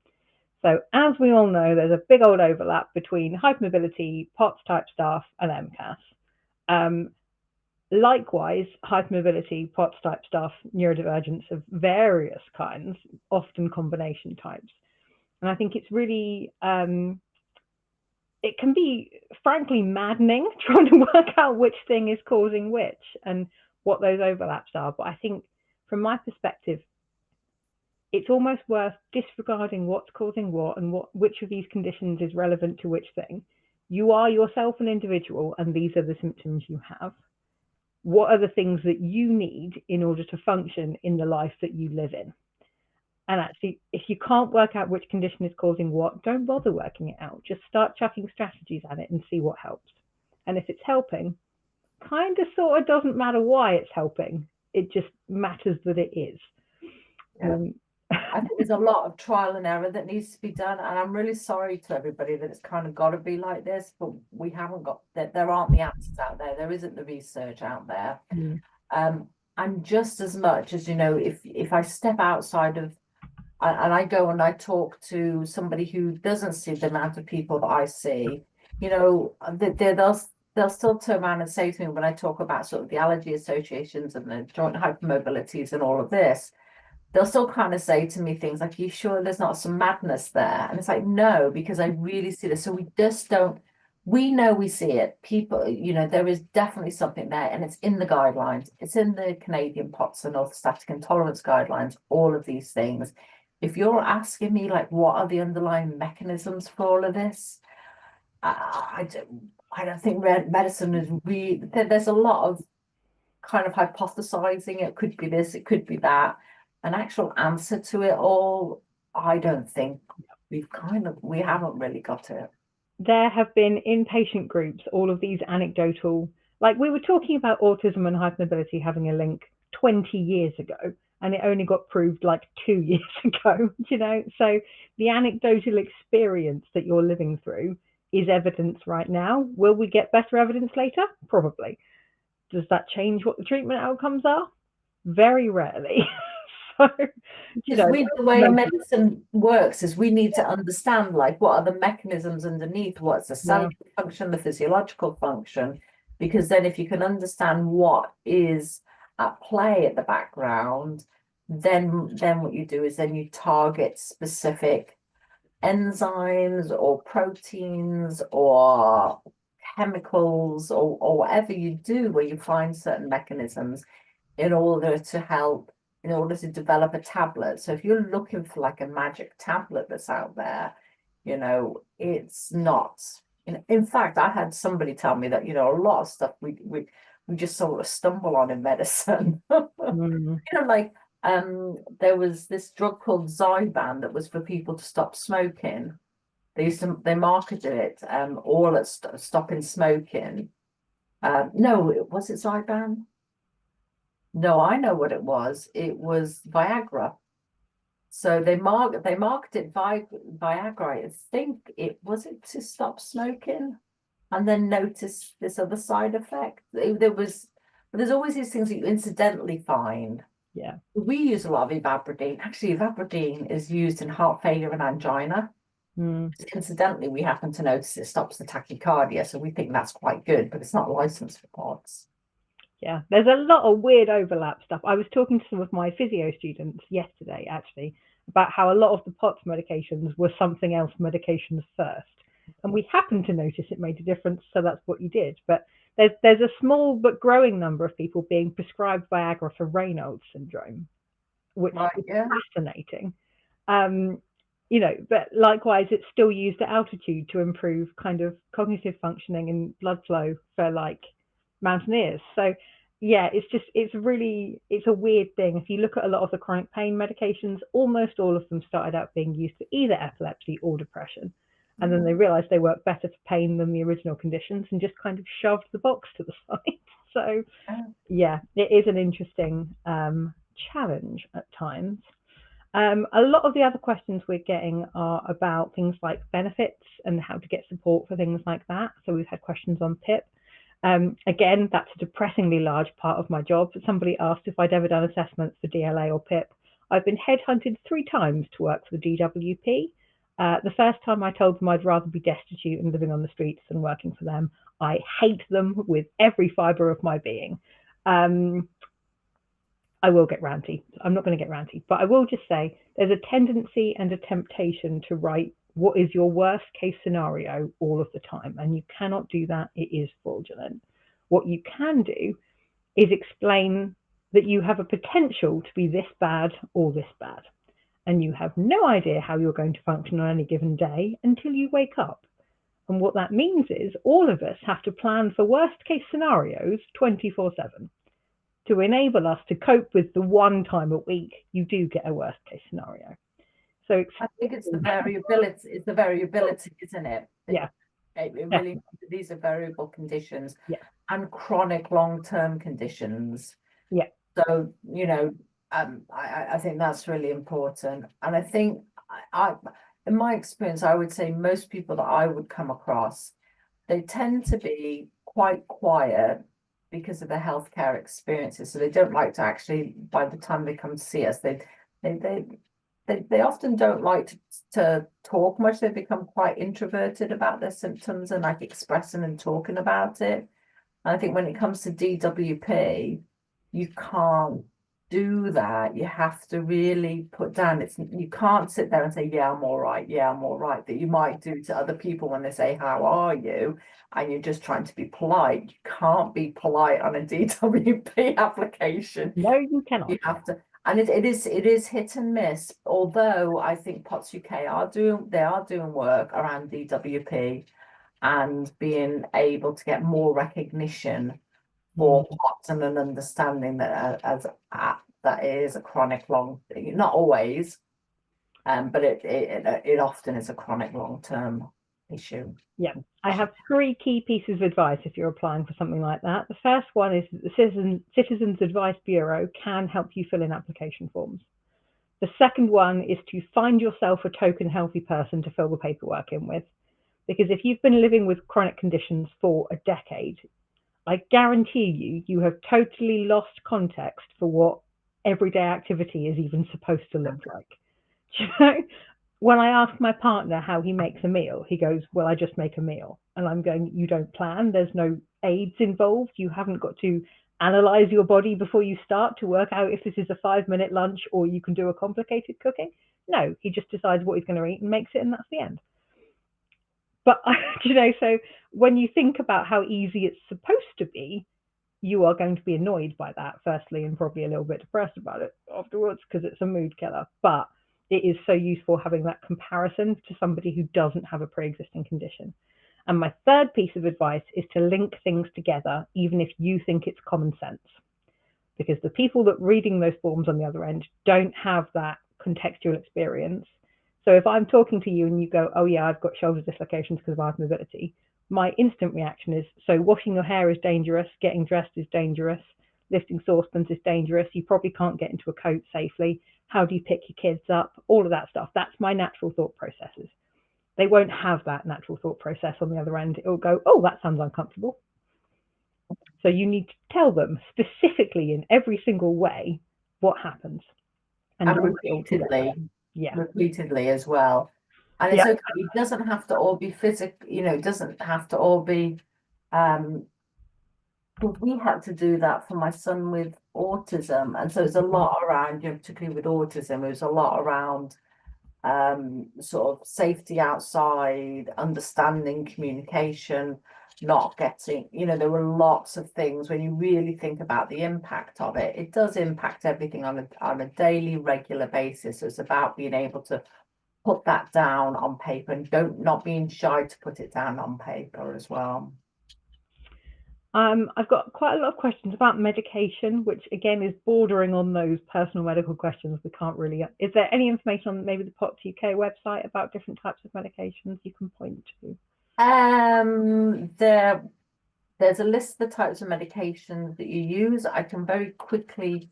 So as we all know, there's a big old overlap between hypermobility, POTS type staff and MCAS. Likewise, hypermobility, POTS type staff, neurodivergence of various kinds, often combination types. And I think it's really, it can be frankly maddening trying to work out which thing is causing which and what those overlaps are. But I think from my perspective, it's almost worth disregarding what's causing what and which of these conditions is relevant to which thing. You are yourself an individual, and these are the symptoms you have. What are the things that you need in order to function in the life that you live in? And actually, if you can't work out which condition is causing what, don't bother working it out. Just start chucking strategies at it and see what helps. And if it's helping, kind of sort of doesn't matter why it's helping. It just matters that it is. Yeah. I think there's a lot of trial and error that needs to be done, and I'm really sorry to everybody that it's kind of got to be like this, but we haven't got that. There aren't the answers out there. There isn't the research out there. And just as much as, if I step outside of, and I go and I talk to somebody who doesn't see the amount of people that I see, they'll still turn around and say to me when I talk about sort of the allergy associations and the joint hypermobilities and all of this, they'll still kind of say to me things like, "Are you sure there's not some madness there?" And it's like, no, because I really see this. So we just don't, we know we see it. People, there is definitely something there, and it's in the guidelines. It's in the Canadian POTS and orthostatic intolerance guidelines, all of these things. if you're asking me like what are the underlying mechanisms for all of this, I don't think medicine is really, there's a lot of kind of hypothesizing. It could be this, it could be that. An actual answer to it all, I don't think we haven't really got it. There have been inpatient groups, all of these anecdotal, like we were talking about autism and hypermobility having a link 20 years ago, and it only got proved like 2 years ago, So the anecdotal experience that you're living through is evidence right now. Will we get better evidence later? Probably. Does that change what the treatment outcomes are? Very rarely. So, the way medicine works is we need to understand like what are the mechanisms underneath, what's the cellular function, the physiological function, because then if you can understand what is at play at the background, then what you do is then you target specific enzymes or proteins or chemicals or whatever you do where you find certain mechanisms in order to develop a tablet. So if you're looking for like a magic tablet that's out there, it's not. In fact, I had somebody tell me that, a lot of stuff we just sort of stumble on in medicine. Like there was this drug called Zyban that was for people to stop smoking. They marketed it all at stopping smoking. No, was it Zyban? No, I know what it was. It was Viagra. So they marketed Viagra. I think it to stop smoking, and then notice this other side effect. There's always these things that you incidentally find. Yeah. We use a lot of ivabradine. Actually, ivabradine is used in heart failure and angina. Incidentally, we happen to notice it stops the tachycardia, so we think that's quite good, but it's not licensed for POTS. Yeah, there's a lot of weird overlap stuff. I was talking to some of my physio students yesterday, actually, about how a lot of the POTS medications were something else medications first. And we happened to notice it made a difference, so that's what you did. But there's a small but growing number of people being prescribed Viagra for Raynaud's syndrome, which is fascinating. But likewise, it's still used at altitude to improve kind of cognitive functioning and blood flow for like mountaineers. So yeah, it's a weird thing. If you look at a lot of the chronic pain medications, almost all of them started out being used for either epilepsy or depression, and then they realized they work better for pain than the original conditions and just kind of shoved the box to the side. So yeah, it is an interesting challenge at times. A lot of the other questions we're getting are about things like benefits and how to get support for things like that. So we've had questions on PIP. Again, that's a depressingly large part of my job. Somebody asked if I'd ever done assessments for DLA or PIP. I've been headhunted 3 times to work for the DWP. The first time I told them I'd rather be destitute and living on the streets than working for them. I hate them with every fibre of my being. I will get ranty. I'm not going to get ranty, but I will just say there's a tendency and a temptation to write what is your worst case scenario all of the time, and you cannot do that. It is fraudulent. What you can do is explain that you have a potential to be this bad or this bad, and you have no idea how you're going to function on any given day until you wake up. And what that means is all of us have to plan for worst case scenarios 24/7 to enable us to cope with the one time a week you do get a worst case scenario. So I think it's the variability. It's the variability, isn't it? Yeah. It really, these are variable conditions. Yeah. And chronic long-term conditions. Yeah. So, I think that's really important. And I think in my experience, I would say most people that I would come across, they tend to be quite quiet because of their healthcare experiences. So they don't like to actually, by the time they come to see us, they often don't like to talk much. They become quite introverted about their symptoms and like expressing and talking about it. And I think when it comes to DWP, you can't do that. You have to really put down, you can't sit there and say, yeah, I'm all right, that you might do to other people when they say, how are you? And you're just trying to be polite. You can't be polite on a DWP application. No, you cannot. You have to. And it is hit and miss, although I think POTS UK are doing work around DWP and being able to get more recognition for POTS and an understanding that that is a chronic long thing. Not always, but it often is a chronic long-term issue. Yeah, I have 3 key pieces of advice if you're applying for something like that. The first one is that the Citizens Advice Bureau can help you fill in application forms. The second one is to find yourself a token healthy person to fill the paperwork in with. Because if you've been living with chronic conditions for a decade, I guarantee you have totally lost context for what everyday activity is even supposed to look like. You know, when I ask my partner how he makes a meal, he goes, well, I just make a meal. And I'm going, you don't plan. There's no aids involved. You haven't got to analyze your body before you start to work out if this is a 5-minute lunch or you can do a complicated cooking. No, he just decides what he's going to eat and makes it, and that's the end. But, so when you think about how easy it's supposed to be, you are going to be annoyed by that, firstly, and probably a little bit depressed about it afterwards because it's a mood killer. But it is so useful having that comparison to somebody who doesn't have a pre-existing condition. And my third piece of advice is to link things together, even if you think it's common sense. Because the people that reading those forms on the other end don't have that contextual experience. So if I'm talking to you and you go, oh yeah, I've got shoulder dislocations because of hypermobility, my instant reaction is, so washing your hair is dangerous, getting dressed is dangerous, lifting saucepans is dangerous, you probably can't get into a coat safely, how do you pick your kids up, all of that stuff. That's my natural thought processes. They won't have that natural thought process on the other end. It'll go, oh, that sounds uncomfortable. So you need to tell them specifically in every single way what happens. And repeatedly as well. And it's okay, it doesn't have to all be physical, it doesn't have to all be, but we had to do that for my son with autism. And so it's a lot around, particularly with autism, it was a lot around sort of safety outside, understanding communication, not getting, there were lots of things when you really think about the impact of it. It does impact everything on a daily, regular basis. It's about being able to put that down on paper and not being shy to put it down on paper as well. I've got quite a lot of questions about medication, which again is bordering on those personal medical questions. We can't really. Is there any information on maybe the POTS UK website about different types of medications you can point to? There's a list of the types of medications that you use. I can very quickly.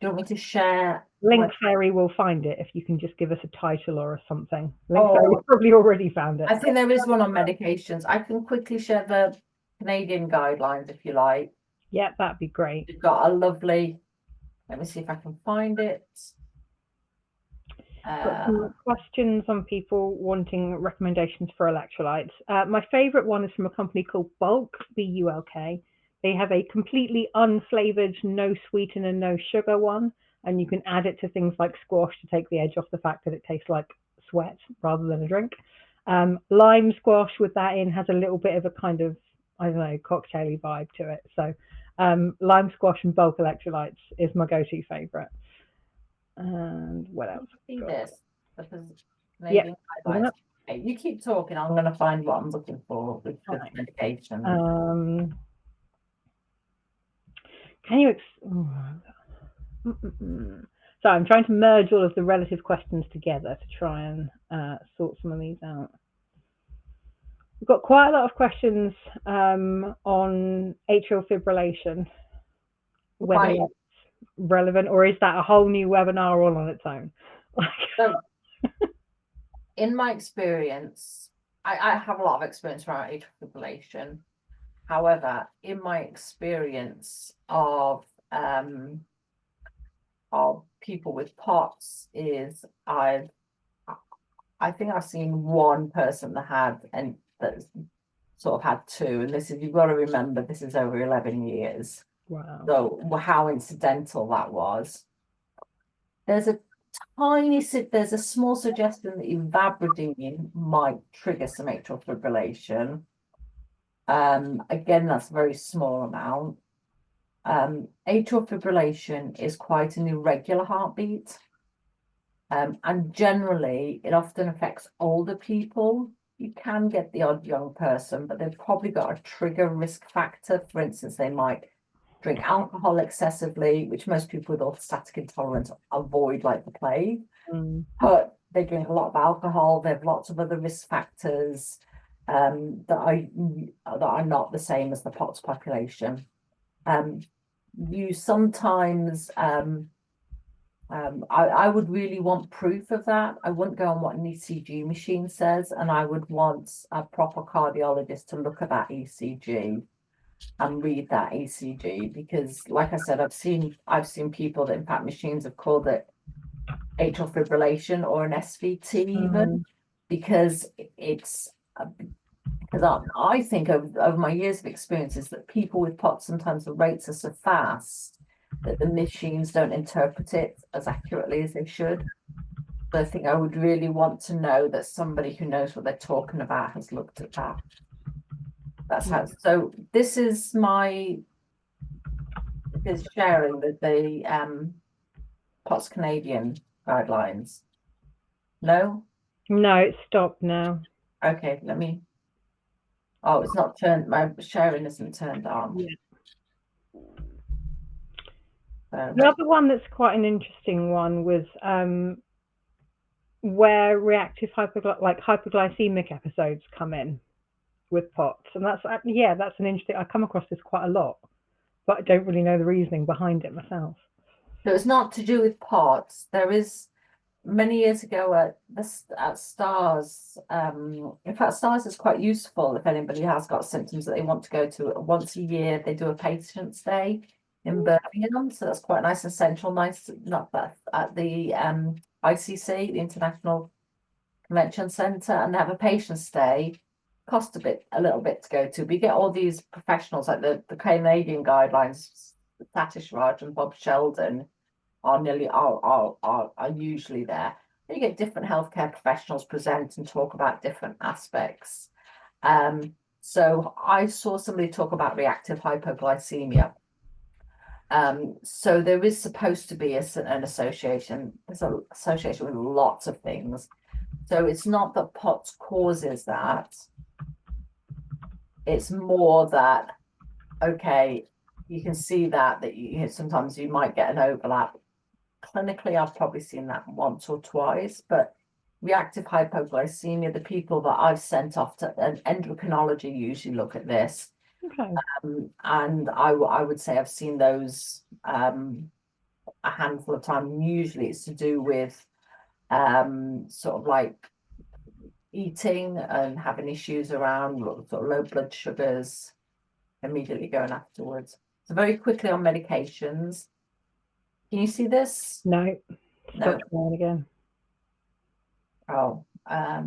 Do you want me to share? Link Fairy will find it if you can just give us a title or something. Link Fairy probably already found it. I think there is one on medications. I can quickly share the Canadian guidelines if you like. Yeah, that'd be great. You've got a lovely. Let me see if I can find it. Got some questions on people wanting recommendations for electrolytes. My favorite one is from a company called Bulk, BULK. They have a completely unflavored, no sweetener, no sugar one, and you can add it to things like squash to take the edge off the fact that it tastes like sweat rather than a drink. Lime squash with that in has a little bit of a kind of, I don't know, cocktaily vibe to it. So lime squash and Bulk electrolytes is my go-to favorite. And what else? See this? Yeah. You keep talking. I'm going to find what I'm looking for with the medication. Can you? So I'm trying to merge all of the relative questions together to try and sort some of these out. We've got quite a lot of questions on atrial fibrillation. Whether that's relevant, or is that a whole new webinar all on its own? So, in my experience, I have a lot of experience around atrial fibrillation. However, in my experience of people with POTS, is I think I've seen one person that had, and that sort of had two, and this is, you've got to remember, this is over 11 years. Wow. So how incidental that was. There's a small suggestion that ivabradine might trigger some atrial fibrillation. Again, that's a very small amount. Atrial fibrillation is quite an irregular heartbeat. And generally, it often affects older people. You can get the odd young person, but they've probably got a trigger risk factor. For instance, they might drink alcohol excessively, which most people with orthostatic intolerance avoid like the plague. But they drink a lot of alcohol. They have lots of other risk factors that are not the same as the POTS population. You sometimes I would really want proof of that. I wouldn't go on what an ECG machine says, and I would want a proper cardiologist to look at that ECG and read that ECG, because like I said, I've seen people that in fact machines have called it atrial fibrillation or an SVT even, because I think over my years of experience is that people with POTS, sometimes the rates are so fast that the machines don't interpret it as accurately as they should. So I think I would really want to know that somebody who knows what they're talking about has looked at that. That's how. So this is sharing the POTS Canadian guidelines. No, it's stopped now. okay, let me. Oh, it's not turned. My sharing isn't turned on. Yeah. So, The other one that's quite an interesting one was where reactive hypoglycemic episodes come in with POTS, and that's an interesting. I come across this quite a lot, but I don't really know the reasoning behind it myself. so it's not to do with POTS. There is many years ago at STARS. In fact, STARS is quite useful if anybody has got symptoms that they want to go to once a year. They do a patient's day in Birmingham, so that's quite nice and central. Nice, not that at the ICC, the International Convention Centre, and they have a patient's day. Cost a little bit to go to, but you get all these professionals like the Canadian guidelines. Satish Raj and Bob Sheldon are usually there. You get different healthcare professionals present and talk about different aspects. So I saw somebody talk about reactive hypoglycemia. So there is supposed to be an association. There's an association with lots of things. So it's not that POTS causes that. It's more that, okay, you can see that sometimes you might get an overlap. Clinically, I've probably seen that once or twice, but reactive hypoglycemia, the people that I've sent off to an endocrinology usually look at this. Okay. And I would say I've seen those a handful of times. Usually it's to do with sort of like eating and having issues around sort of low blood sugars immediately going afterwards. So very quickly on medications. Can you see this? No. No. Stop again. Oh, I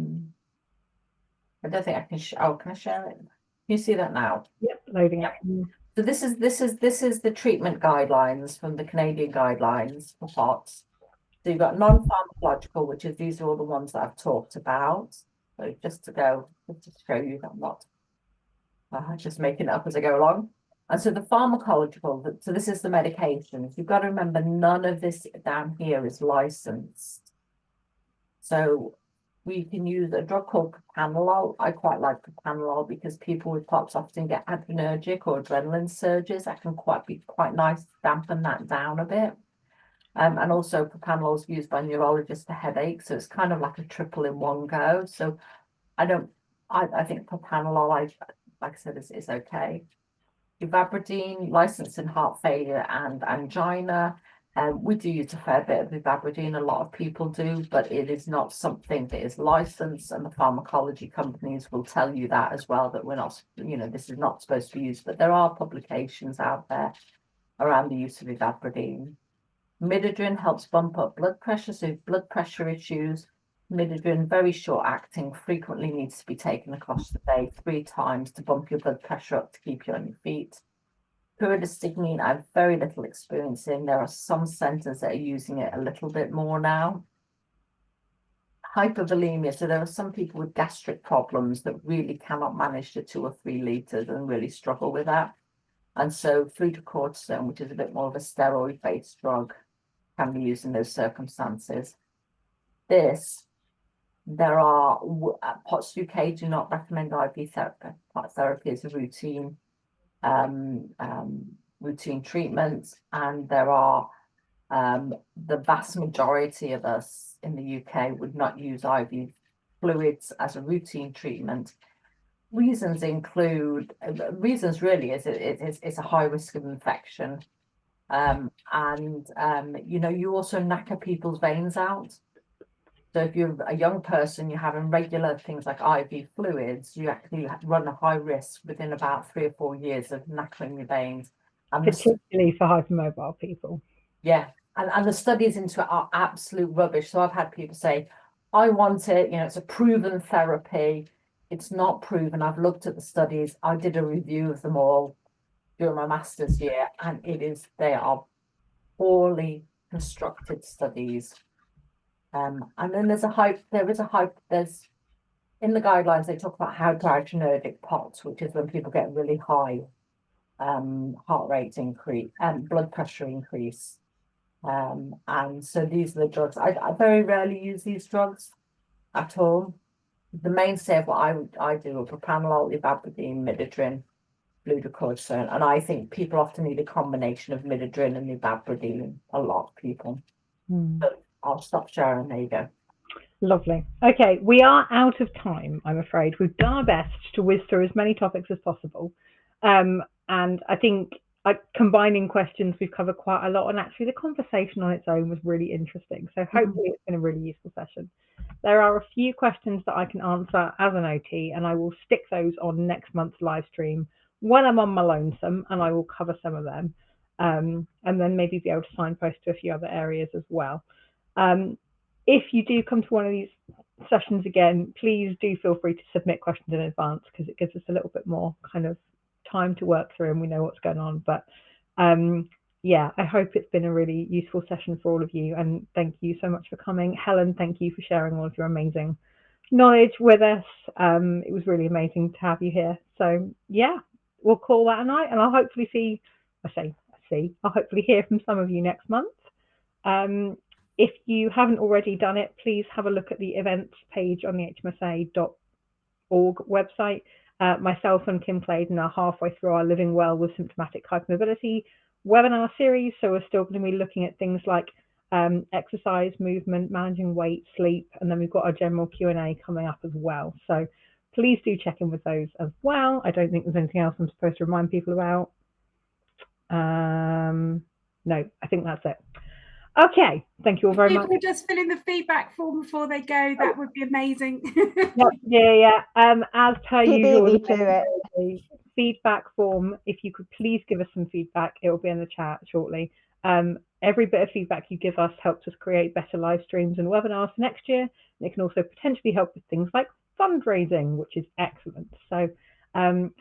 don't think I can. Can I share it? Can you see that now? Yep, loading Yep. up. So this is the treatment guidelines from the Canadian guidelines for POTS. So you've got non-pharmacological, which is these are all the ones that I've talked about. So just to show you that I'm not just making it up as I go along. And so the pharmacological, so this is the medications. You've got to remember none of this down here is licensed. So we can use a drug called propranolol. I quite like propranolol because people with POTS often get adrenergic or adrenaline surges. That can be quite nice to dampen that down a bit. And also propranolol is used by neurologists for headaches. So it's kind of like a triple in one go. So I think propranolol, like I said, is okay. Ivabradine, licensed in heart failure and angina. We do use a fair bit of ivabradine, a lot of people do, but it is not something that is licensed, and the pharmacology companies will tell you that as well, that we're not, this is not supposed to be used, but there are publications out there around the use of ivabradine. Midodrine helps bump up blood pressure, so blood pressure issues. Midodrine, very short acting, frequently needs to be taken across the day 3 times to bump your blood pressure up to keep you on your feet. Pyridostigmine, I have very little experience in. There are some centers that are using it a little bit more now. Hypovolemia, so there are some people with gastric problems that really cannot manage the 2 or 3 liters and really struggle with that. And so fludrocortisone, which is a bit more of a steroid-based drug, can be used in those circumstances. There are POTS UK do not recommend IV therapy as a routine routine treatment, and there are the vast majority of us in the UK would not use IV fluids as a routine treatment. Reasons include really is it's a high risk of infection, and you also knacker people's veins out. So if you're a young person, you're having regular things like IV fluids, you actually run a high risk within about 3 or 4 years of knackering your veins. And particularly for hypermobile people. Yeah, and the studies into it are absolute rubbish. So I've had people say, I want it, it's a proven therapy. It's not proven. I've looked at the studies. I did a review of them all during my master's year, and they are poorly constructed studies. And then there's in the guidelines, they talk about hypoadrenergic POTS, which is when people get really high heart rate increase and blood pressure increase. And so these are the drugs. I very rarely use these drugs at all. The mainstay of what I do are propranolol, ivabradine, midodrine, fludrocortisone, and I think people often need a combination of midodrine and ivabradine. A lot of people. But I'll stop sharing. There you go. Lovely. Okay, we are out of time, I'm afraid. We've done our best to whiz through as many topics as possible. And I think combining questions, we've covered quite a lot. And actually, the conversation on its own was really interesting. So hopefully it's been a really useful session. There are a few questions that I can answer as an OT, and I will stick those on next month's live stream when I'm on my lonesome, and I will cover some of them. And then maybe be able to signpost to a few other areas as well. If you do come to one of these sessions again, please do feel free to submit questions in advance, because it gives us a little bit more kind of time to work through and we know what's going on. But yeah, I hope it's been a really useful session for all of you, and thank you so much for coming. Helen, thank you for sharing all of your amazing knowledge with us. It was really amazing to have you here. So yeah, we'll call that a night, and I'll hopefully I'll hopefully hear from some of you next month. If you haven't already done it, please have a look at the events page on the hmsa.org website. Myself and Kim Claydon are halfway through our Living Well with Symptomatic Hypermobility webinar series. So we're still going to be looking at things like exercise, movement, managing weight, sleep, and then we've got our general Q&A coming up as well. So please do check in with those as well. I don't think there's anything else I'm supposed to remind people about. No, I think that's it. Okay, thank you all very much. People just fill in the feedback form before they go. That would be amazing. Yeah. As per usual, feedback form. If you could please give us some feedback, it will be in the chat shortly. Every bit of feedback you give us helps us create better live streams and webinars for next year. And it can also potentially help with things like fundraising, which is excellent. So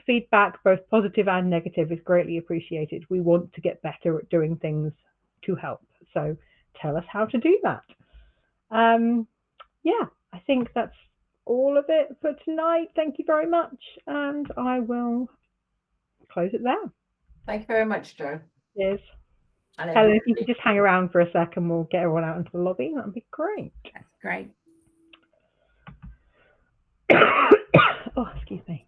feedback, both positive and negative, is greatly appreciated. We want to get better at doing things to help. So tell us how to do that. Yeah, I think that's all of it for tonight. Thank you very much, and I will close it there. Thank you very much, Jo. Cheers. Helen, if you could just hang around for a second, we'll get everyone out into the lobby. That'd be great. That's great. Oh, excuse me.